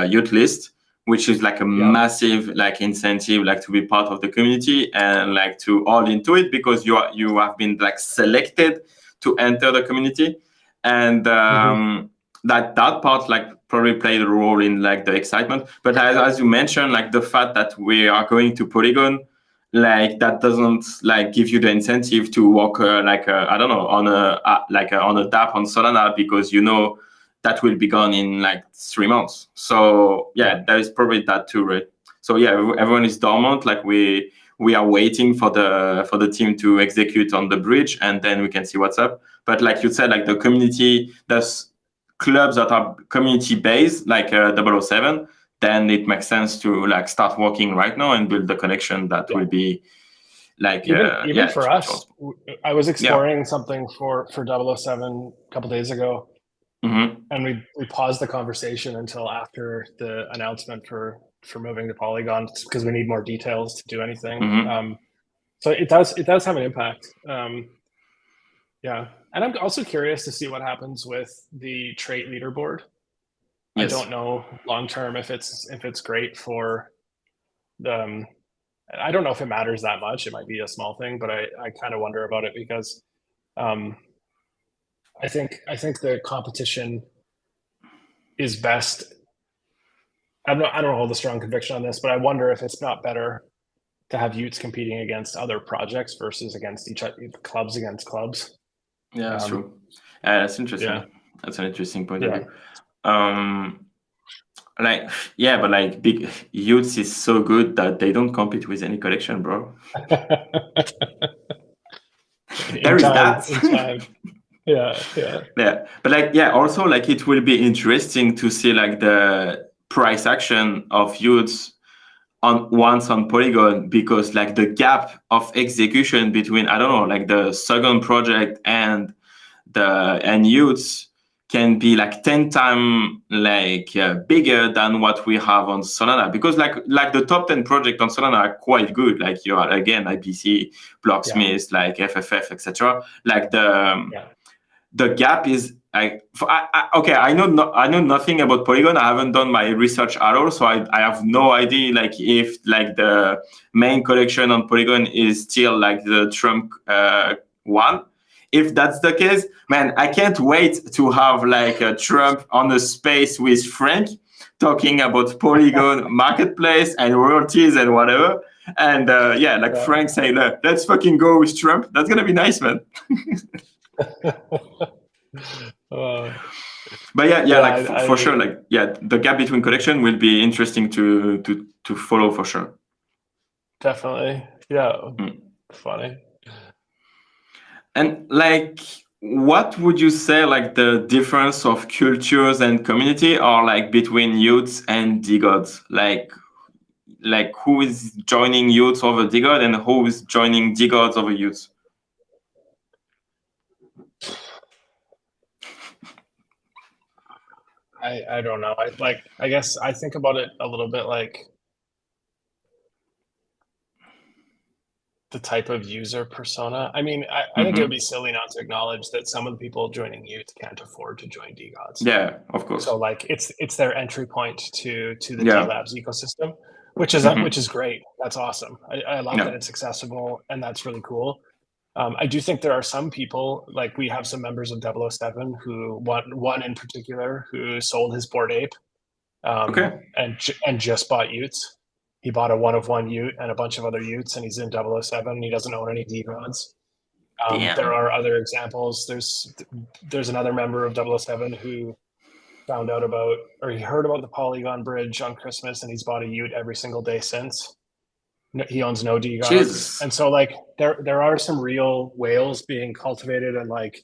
A: youth list, which is like a massive like incentive like to be part of the community and like to all into it because you have been like selected to enter the community, and that part like probably played a role in like the excitement. But as you mentioned, like the fact that we are going to Polygon, like that doesn't like give you the incentive to work I don't know on a DApp on Solana because you know that will be gone in like 3 months. So there is probably that too, right? So everyone is dormant. Like we are waiting for the team to execute on the bridge, and then we can see what's up. But like you said, like the community, there's clubs that are community based, like 007. Then it makes sense to like start working right now and build the connection that will be like
B: even for us. I was exploring something for 007 a couple days ago. And we paused the conversation until after the announcement for moving to Polygon because we need more details to do anything. So it does have an impact. Yeah. And I'm also curious to see what happens with the trait leaderboard. I
A: Yes.
B: don't know long term if it's great for the I don't know if it matters that much. It might be a small thing, but I kind of wonder about it because um, I think the competition is best. I don't hold a strong conviction on this, but I wonder if it's not better to have Utes competing against other projects versus against each other, clubs against clubs.
A: Yeah, that's true. That's interesting.
B: Yeah,
A: That's an interesting point of
B: yeah.
A: view. Um, like, yeah, but like big youths is so good that they don't compete with any collection, bro. There is that.
B: In time. Yeah, yeah.
A: Yeah, but like, yeah, also like it will be interesting to see like the price action of youths on once on Polygon, because like the gap of execution between, I don't know, like the second project and youths can be like 10 times like bigger than what we have on Solana, because like the top 10 project on Solana are quite good. Like you are again IPC, Blocksmith, like FFF, etc. Like the gap is okay. I know nothing about Polygon. I haven't done my research at all, so I have no idea like if like the main collection on Polygon is still like the Trump one. If that's the case, man, I can't wait to have like a Trump on a space with Frank talking about Polygon marketplace and royalties and whatever. And Frank saying, let's fucking go with Trump. That's gonna be nice, man. But for sure, like the gap between collection will be interesting to follow for sure.
B: Definitely, yeah. Funny.
A: And like, what would you say like the difference of cultures and community are like between youths and DeGods? Like who is joining youths over DeGod and who is joining DeGods over youths?
B: I don't know. I guess I think about it a little bit like the type of user persona. I mean, I think it would be silly not to acknowledge that some of the people joining Youth can't afford to join DeGods.
A: Yeah, of course.
B: So like it's their entry point to the D-Labs ecosystem, which is great. That's awesome. I love that it's accessible, and that's really cool. I do think there are some people, like we have some members of 007 who one in particular who sold his Bored Ape and just bought Utes. He bought a 1-of-1 Ute and a bunch of other Utes, and he's in 007 and he doesn't own any DeGods. There are other examples. There's another member of 007 who found out about, or he heard about the Polygon bridge on Christmas, and he's bought a Ute every single day since. He owns no DeGods. Jesus. And so like there are some real whales being cultivated and like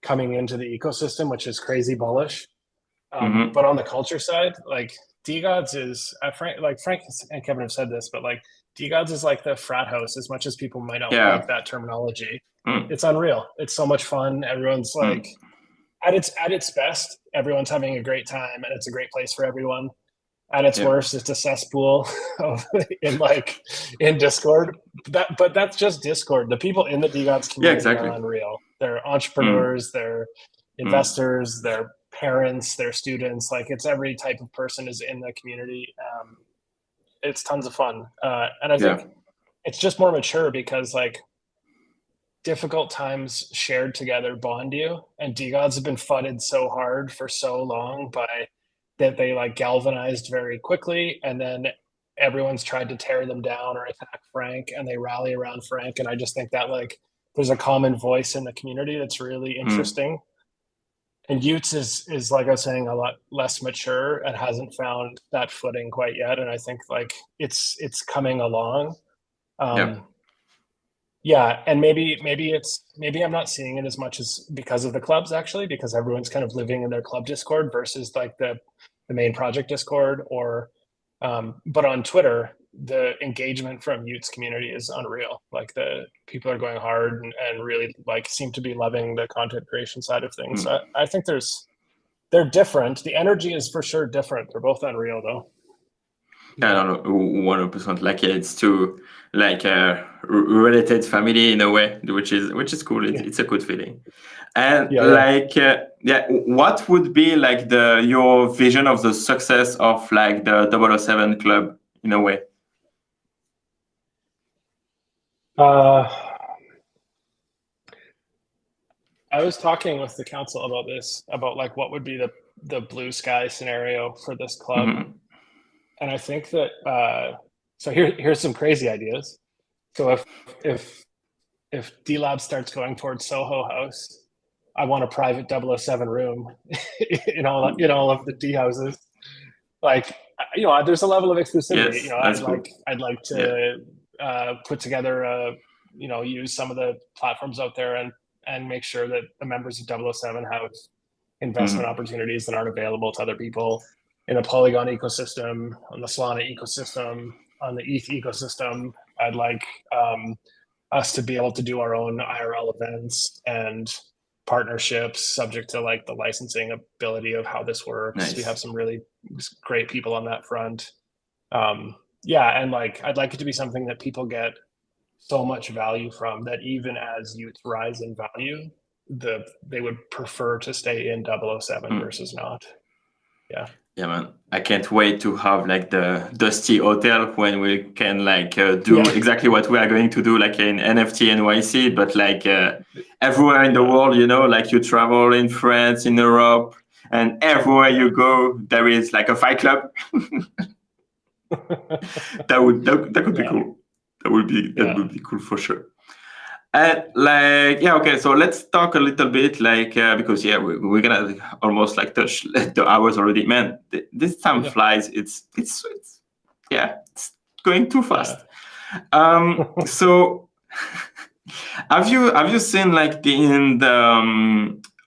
B: coming into the ecosystem, which is crazy bullish. But on the culture side, like DeGods is Frank and Kevin have said this, but like DeGods is like the frat house, as much as people might not like that terminology. It's unreal. It's so much fun. Everyone's like at its best, everyone's having a great time, and it's a great place for everyone. At its worst, it's a cesspool in Discord. But that's just Discord. The people in the DeGods community are unreal. They're entrepreneurs, they're investors, they're parents, they're students. Like it's every type of person is in the community. It's tons of fun. And I think it's just more mature because like difficult times shared together bond you. And DeGods have been fudded so hard for so long by that they like galvanized very quickly, and then everyone's tried to tear them down or attack Frank, and they rally around Frank. And I just think that like there's a common voice in the community that's really interesting. And Utes is like I was saying, a lot less mature and hasn't found that footing quite yet. And I think like it's coming along. Yeah, and maybe I'm not seeing it as much as because of the clubs, actually, because everyone's kind of living in their club Discord versus like the main project Discord, or but on Twitter, the engagement from Utes community is unreal. Like the people are going hard and really like seem to be loving the content creation side of things. So I think they're different. The energy is for sure different. They're both unreal though.
A: I don't know, 100%. Like it's too like a related family in a way, which is cool. It's a good feeling. And what would be like your vision of the success of like the 007 club in a way?
B: I was talking with the council about this, about like what would be the blue sky scenario for this club.
A: Mm-hmm.
B: And I think that so here's some crazy ideas. So if D-Lab starts going towards Soho House, I want a private 007 room in all of the D houses. Like, there's a level of exclusivity.
A: Yes,
B: I'd like to put together use some of the platforms out there and make sure that the members of 007 have investment opportunities that aren't available to other people in the Polygon ecosystem, on the Solana ecosystem, on the ETH ecosystem. I'd like us to be able to do our own IRL events and partnerships subject to like the licensing ability of how this works.
A: Nice.
B: We have some really great people on that front. And like I'd like it to be something that people get so much value from that even as youth rise in value, they would prefer to stay in 007 versus not.
A: Yeah, man. I can't wait to have like the Dusty Hotel when we can like do exactly what we are going to do like in NFT NYC, but like everywhere in the world, like you travel in France, in Europe, and everywhere you go, there is like a fight club. that could be cool. That would be cool for sure. Okay, so let's talk a little bit because we're gonna almost like touch the hours already. Man, this time flies. It's going too fast. So have you seen like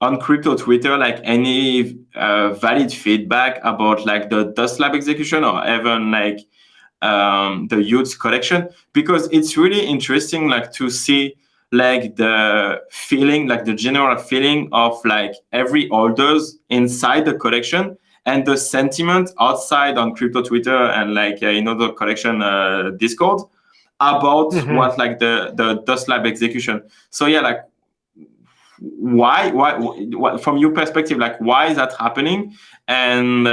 A: on crypto Twitter like any valid feedback about like the Dust Lab execution or even like the youth collection? Because it's really interesting like to see like the feeling, like the general feeling of like every holders inside the collection and the sentiment outside on crypto Twitter and like the collection Discord about what like the Dust Lab execution. So like why from your perspective, like why is that happening, and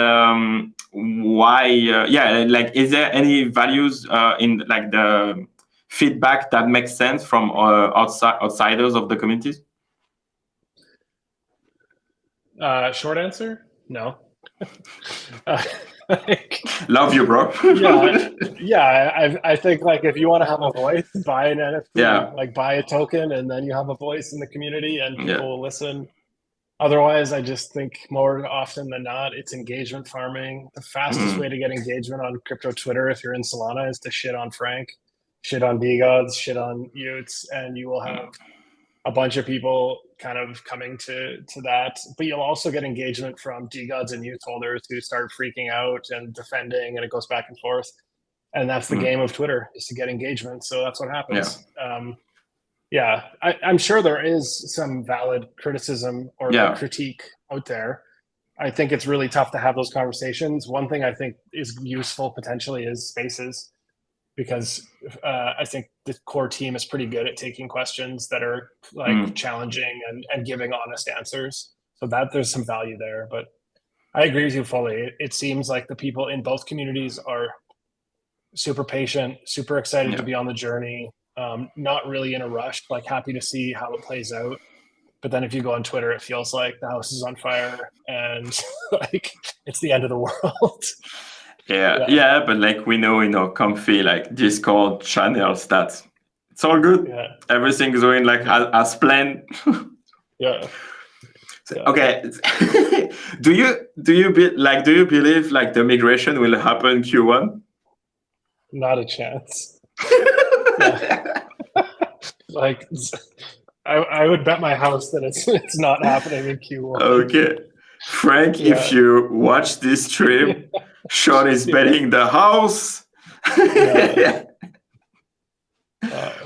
A: why like is there any values in like the feedback that makes sense from outsiders of the communities?
B: Short answer, no.
A: Love you, bro.
B: I think like if you want to have a voice, buy an NFT, like buy a token, and then you have a voice in the community and people will listen. Otherwise, I just think more often than not, it's engagement farming. The fastest way to get engagement on crypto Twitter, if you're in Solana, is to shit on Frank, shit on DeGods, shit on Utes, and you will have a bunch of people kind of coming to that. But you'll also get engagement from DeGods and youth holders who start freaking out and defending, and it goes back and forth. And that's the game of Twitter, is to get engagement. So that's what happens. I'm sure there is some valid criticism or critique out there. I think it's really tough to have those conversations. One thing I think is useful potentially is spaces, because I think the core team is pretty good at taking questions that are like challenging and giving honest answers. So that there's some value there. But I agree with you fully. It seems like the people in both communities are super patient, super excited to be on the journey, not really in a rush, like happy to see how it plays out. But then if you go on Twitter, it feels like the house is on fire and like it's the end of the world.
A: But like we know, comfy like Discord channels that it's all good. Everything's going like as planned. Okay. do you believe like the migration will happen Q1?
B: Not a chance. Like I would bet my house that it's not happening in Q1.
A: Okay. Frank, if you watch this stream, Shawn is betting the house.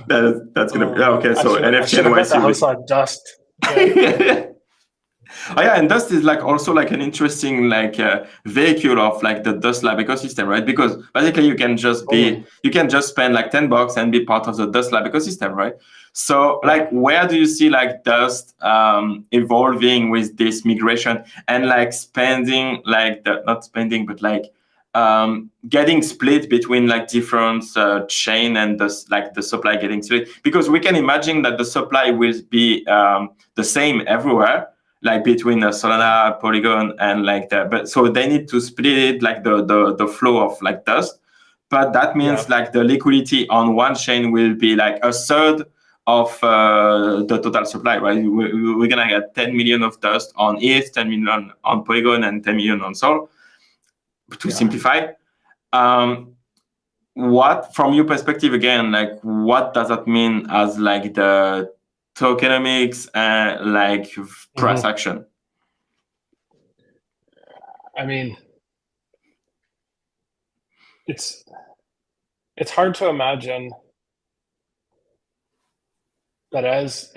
A: That's gonna be okay. So NFT NYC.
B: Bet the house on dust.
A: Oh yeah, and Dust is like also like an interesting like vehicle of like the Dust Lab ecosystem, right? Because basically you can just spend like $10 and be part of the Dust Lab ecosystem, right? So like where do you see like Dust evolving with this migration and like spending like the not spending but like getting split between like different chain and the supply getting split, because we can imagine that the supply will be the same everywhere, like between Solana, Polygon, and like that. But so they need to split it, like the flow of like Dust. But that means like the liquidity on one chain will be like a third of the total supply, right? We're gonna get 10 million of Dust on ETH, 10 million on Polygon, and 10 million on Sol. To simplify, what from your perspective again, like what does that mean as like the tokenomics and like price action?
B: I mean, it's hard to imagine that as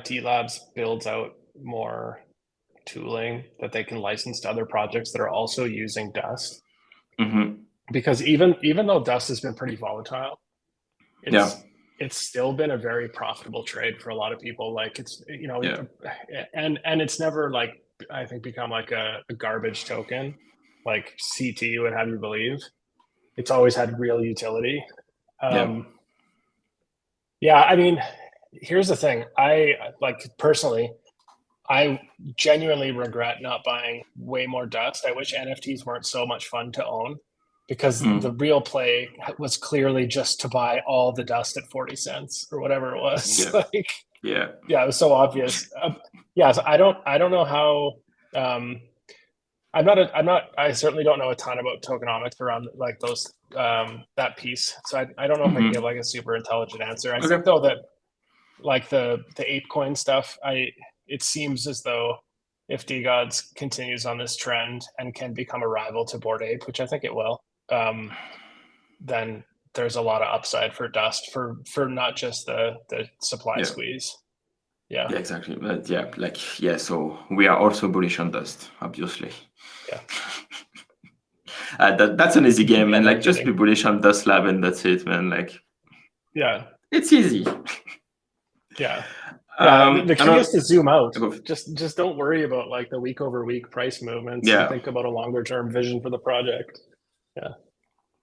B: D Labs builds out more tooling that they can license to other projects that are also using Dust. Because even though Dust has been pretty volatile, it's still been a very profitable trade for a lot of people. Like it's, you know, and it's never like, I think, become like a garbage token like CT would have you believe. It's always had real utility. Yeah, I mean, here's the thing. I like personally, I genuinely regret not buying way more Dust. I wish NFTs weren't so much fun to own, because the real play was clearly just to buy all the Dust at 40 cents or whatever it was. It was so obvious. So I don't know how. I certainly don't know a ton about tokenomics around like those that piece. So I don't know if I can give like a super intelligent answer. I think though that like the ApeCoin stuff, it seems as though if DeGods continues on this trend and can become a rival to Bored Ape, which I think it will, then there's a lot of upside for Dust for not just the supply squeeze. Yeah, exactly.
A: But so we are also bullish on Dust, obviously. That's an easy game, man. Like just be bullish on Dust Lab and that's it, man. Like it's easy.
B: The key is to zoom out. Just don't worry about like the week over week price movements. And think about a longer term vision for the project.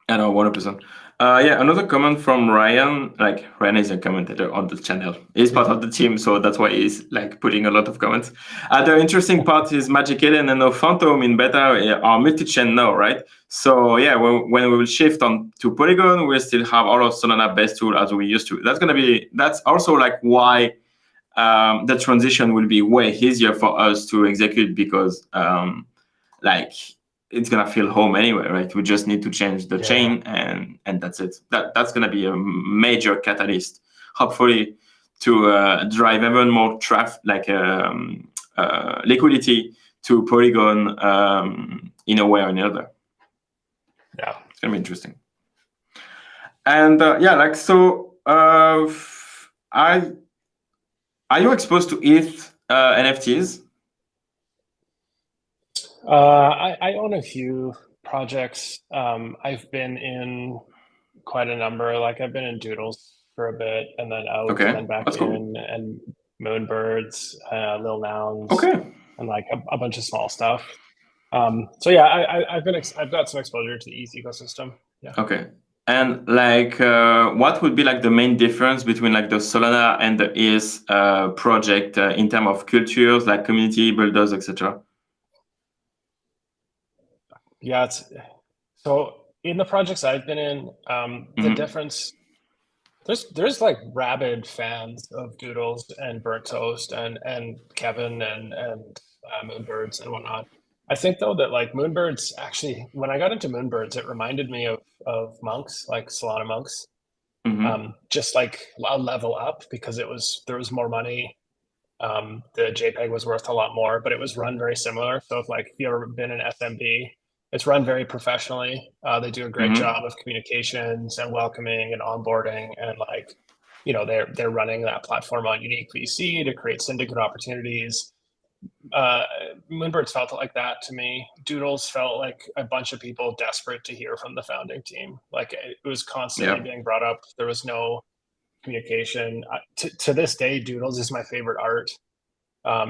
A: I know, 100%. Another comment from Ryan. Like Ryan is a commentator on the channel. He's part of the team, so that's why he's like putting a lot of comments. The interesting part is Magic Eden and Phantom in beta are multi-chain now, right? So when we will shift on to Polygon, we'll still have all of Solana based tool as we used to. That's also like why the transition will be way easier for us to execute, because like it's gonna feel home anyway, right? We just need to change the chain and that's it. That's gonna be a major catalyst, hopefully, to drive even more traffic, like liquidity to Polygon in a way or another. It's gonna be interesting. And are you exposed to ETH NFTs?
B: I own a few projects. I've been in quite a number. Like I've been in Doodles for a bit, and then out, and then back in, and Moonbirds, Lil Nouns, and like a bunch of small stuff. I've got some exposure to the ETH ecosystem.
A: And like, what would be like the main difference between like the Solana and the ETH project in terms of cultures, like community builders, etc.?
B: So in the projects I've been in, the difference, there's like rabid fans of Doodles and Burnt Toast and Kevin and Moonbirds and whatnot. I think though that like Moonbirds, actually, when I got into Moonbirds, it reminded me of monks, like Solana monks, just like a level up, because there was more money. The JPEG was worth a lot more, but it was run very similar. So if you've ever been an SMB, it's run very professionally. They do a great job of communications and welcoming and onboarding, and they're running that platform on unique VC to create syndicate opportunities. Moonbirds felt like that to me. Doodles felt like a bunch of people desperate to hear from the founding team. Like it was constantly being brought up. There was no communication. To this day, Doodles is my favorite art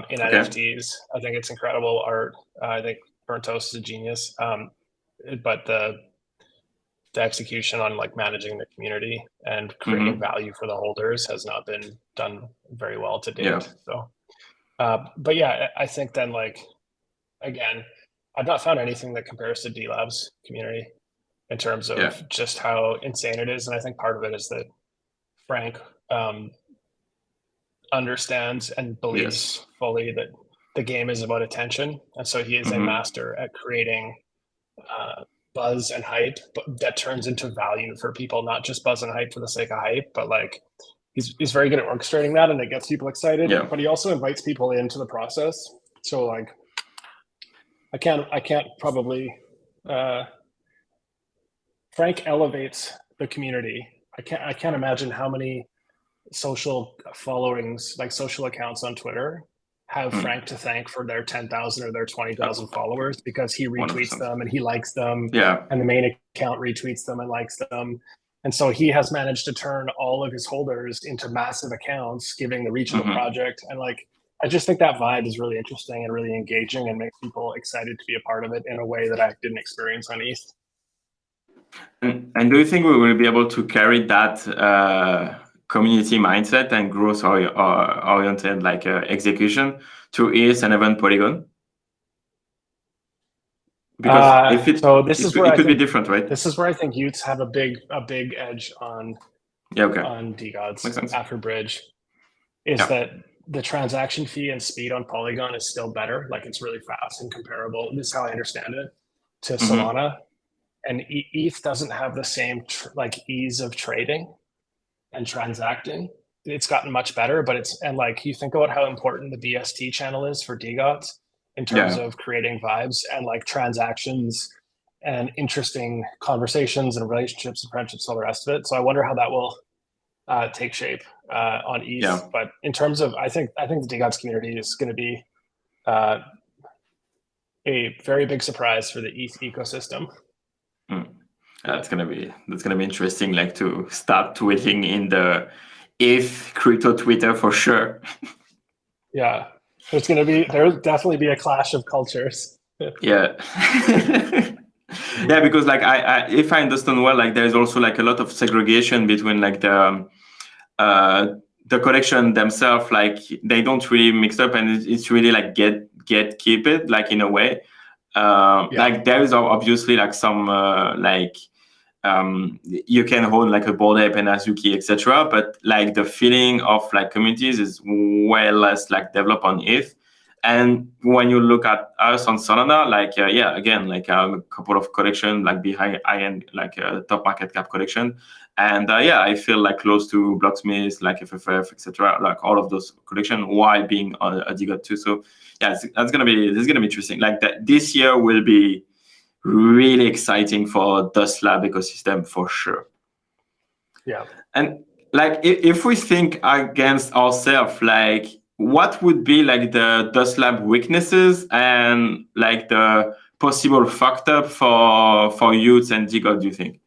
B: in NFTs. I think it's incredible art. I think Burnt Toast is a genius. But the execution on like managing the community and creating value for the holders has not been done very well to date. So, but yeah, I think then like, again, I've not found anything that compares to D-Lab's community in terms of just how insane it is. And I think part of it is that Frank understands and believes fully that the game is about attention. And so he is a master at creating buzz and hype, but that turns into value for people, not just buzz and hype for the sake of hype, but like he's very good at orchestrating that, and it gets people excited. But he also invites people into the process. So like, I can't probably Frank elevates the community. I can't imagine how many social followings, like social accounts on Twitter, have Frank to thank for their 10,000 or their 20,000 followers, because he retweets
A: 100%.
B: them and he likes them, and the main account retweets them and likes them. And so he has managed to turn all of his holders into massive accounts, giving the reach of the project. And like, I just think that vibe is really interesting and really engaging and makes people excited to be a part of it in a way that I didn't experience on ETH.
A: And do you think we will be able to carry that community mindset and growth oriented like execution to ETH and even Polygon? Because if it could be different, right?
B: This is where I think Utes have a big edge on on DeGods after Bridge, is that the transaction fee and speed on Polygon is still better. Like it's really fast and comparable. This is how I understand it to Solana. And ETH doesn't have the same like ease of trading and transacting. It's gotten much better, but and like you think about how important the BST channel is for DeGods in terms of creating vibes and like transactions and interesting conversations and relationships and friendships, all the rest of it. So I wonder how that will take shape on ETH. But in terms of, I think the DeGods community is going to be a very big surprise for the ETH ecosystem.
A: That's gonna be interesting, like to start tweeting in the ETH crypto Twitter for sure.
B: There'll definitely be a clash of cultures.
A: Yeah, because like I if I understand well, like there's also like a lot of segregation between like the collection themselves, like they don't really mix up, and it's really like keep it like in a way. Like there is obviously like some you can hold like a Bored Ape and Azuki, etc. But like the feeling of like communities is way less like developed on ETH. And when you look at us on Solana, like again, like a couple of collections like behind high-end, like top market cap collection, and I feel like close to Blocksmith, like FFF, etc. Like all of those collections, while being a DeGod too. So this is gonna be interesting. Like this year will be really exciting for Dust Lab ecosystem for sure.
B: Yeah.
A: And like if we think against ourselves, like what would be like the Dust Lab weaknesses and like the possible fucked up for Utes and DeGod, do you think?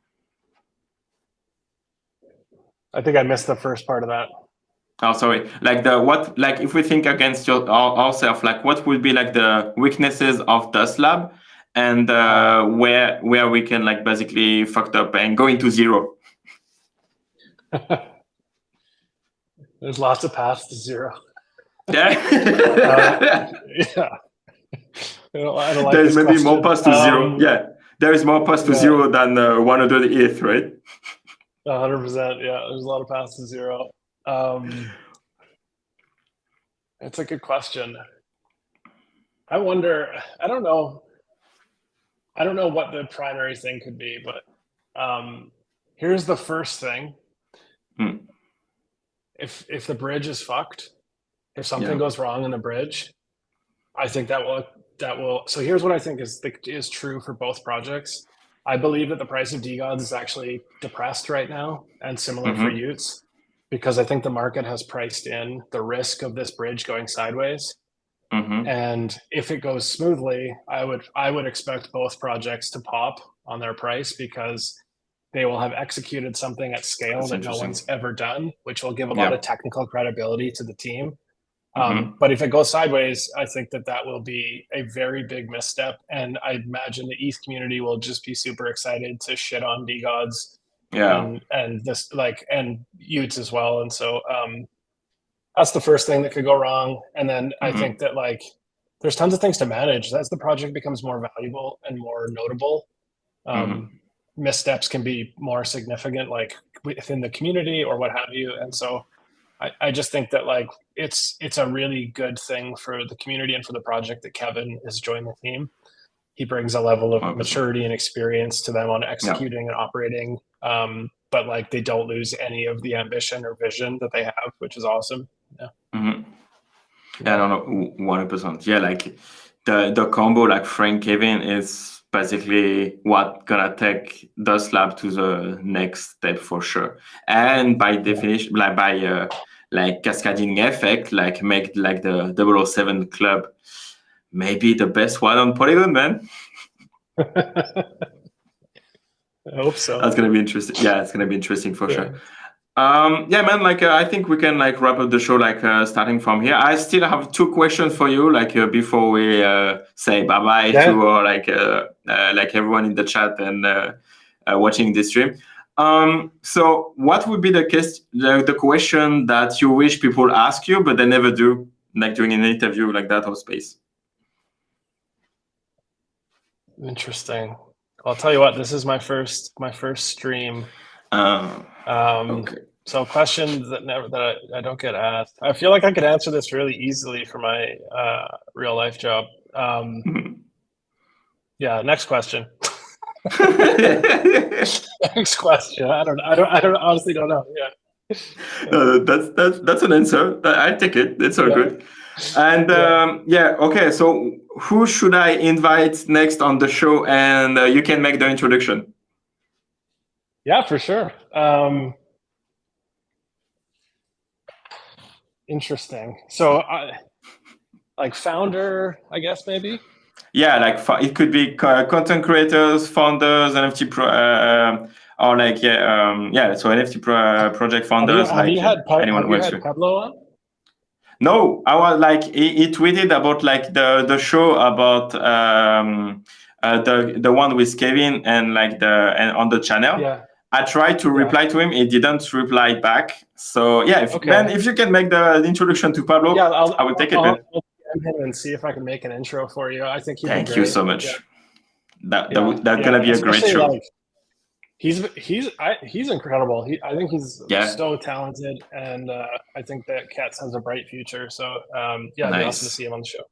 B: I think I missed the first part of that.
A: Oh, sorry. Like if we think against ourselves, like what would be like the weaknesses of Dust Lab, and where we can like basically fucked up and go into zero?
B: There's lots of paths to zero.
A: Yeah.
B: I don't like
A: there's maybe
B: question.
A: more paths to zero. Yeah, there is more paths to zero than 100 ETH, right?
B: 100%. Yeah, there's a lot of paths to zero. It's a good question. I wonder. I don't know what the primary thing could be, but here's the first thing. If the bridge is fucked, if something goes wrong in the bridge, I think that will. So here's what I think is true for both projects. I believe that the price of DeGods is actually depressed right now, and similar for Utes, because I think the market has priced in the risk of this bridge going sideways. And if it goes smoothly, I would expect both projects to pop on their price because they will have executed something at scale that no one's ever done, which will give a lot of technical credibility to the team. But if it goes sideways, I think that will be a very big misstep. And I imagine the ETH community will just be super excited to shit on DeGods and this and Utes as well. And so that's the first thing that could go wrong. And then I think that there's tons of things to manage. As the project becomes more valuable and more notable, missteps can be more significant, like within the community or what have you. And so I just think that it's a really good thing for the community and for the project that Kevin has joined the team. He brings a level of maturity and experience to them on executing and operating. But they don't lose any of the ambition or vision that they have, which is awesome.
A: Yeah, no, 100%. Yeah, the combo Frank Kevin is basically what gonna take DOS Lab to the next step for sure. And by definition, by cascading effect, make the 007 club maybe the best one on Polygon, man.
B: I hope so.
A: That's gonna be interesting. Yeah, it's gonna be interesting for sure. Yeah, man. I think we can wrap up the show starting from here. I still have 2 questions for you, before we say bye bye to everyone in the chat and watching this stream. So, what would be the question that you wish people ask you but they never do, during an interview like that or space?
B: Interesting. I'll tell you what. This is my first stream. Okay. So questions that I don't get asked. I feel like I could answer this really easily for my real life job. Yeah. Next question. Next question. I don't honestly don't know. Yeah.
A: No, that's an answer. I take it. It's all good. And okay. So who should I invite next on the show? And you can make the introduction.
B: Yeah, for sure. Interesting. So, founder, I guess maybe.
A: Yeah, it could be content creators, founders, NFT or so NFT project founders.
B: Have you had Pablo on?
A: No, I was he tweeted about the show about the one with Kevin and and on the channel. Yeah. I tried to reply to him. He didn't reply back. So yeah, if you can make the introduction to Pablo, I will take it.
B: I'll DM him and see if I can make an intro for you. I think he'd
A: Thank
B: be
A: you so much. Yeah. That's gonna be a great show.
B: He's incredible. I think he's so talented, and I think that Cats has a bright future. So it'd be awesome to see him on the show.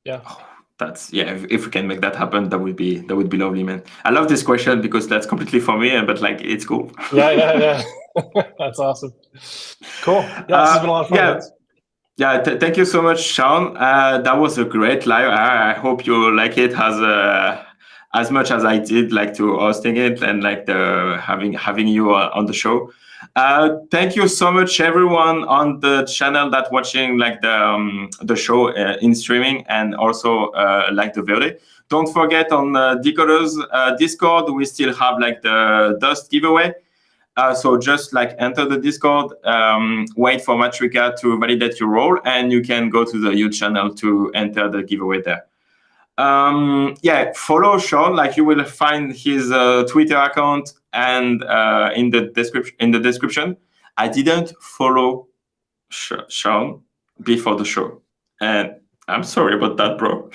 B: Yeah.
A: That's if we can make that happen, that would be lovely, man. I love this question because that's completely for me, but it's cool.
B: Yeah. That's awesome. Cool. Yeah, this has been a lot of fun.
A: Yeah, thank you so much, Shawn. That was a great live. I hope you like it as much as I did, to hosting it and having you on the show. Thank you so much, everyone on the channel that watching the show in streaming and also the VOD. Don't forget on Decod3rs Discord, we still have the Dust giveaway. So just enter the Discord, wait for Matrika to validate your role, and you can go to the YouTube channel to enter the giveaway there. Follow Shawn. You will find his Twitter account and in the description. I didn't follow Shawn before the show, and I'm sorry about that, bro.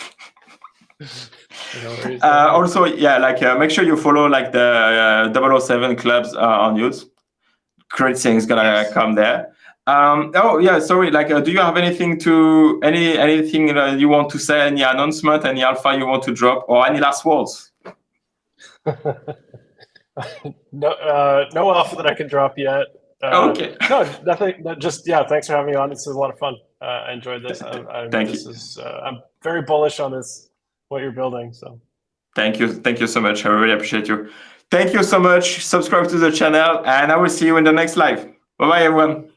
A: Also, make sure you follow the 007 clubs on YouTube. Great things gonna come there. Sorry. Do you have anything you want to say? Any announcement? Any alpha you want to drop, or any last words?
B: No alpha that I can drop yet.
A: Okay.
B: No, nothing. Thanks for having me on. This is a lot of fun. I enjoyed this.
A: Thank you.
B: I'm very bullish on this, what you're building. So.
A: Thank you so much. I really appreciate you. Thank you so much. Subscribe to the channel, and I will see you in the next live. Bye-bye, everyone.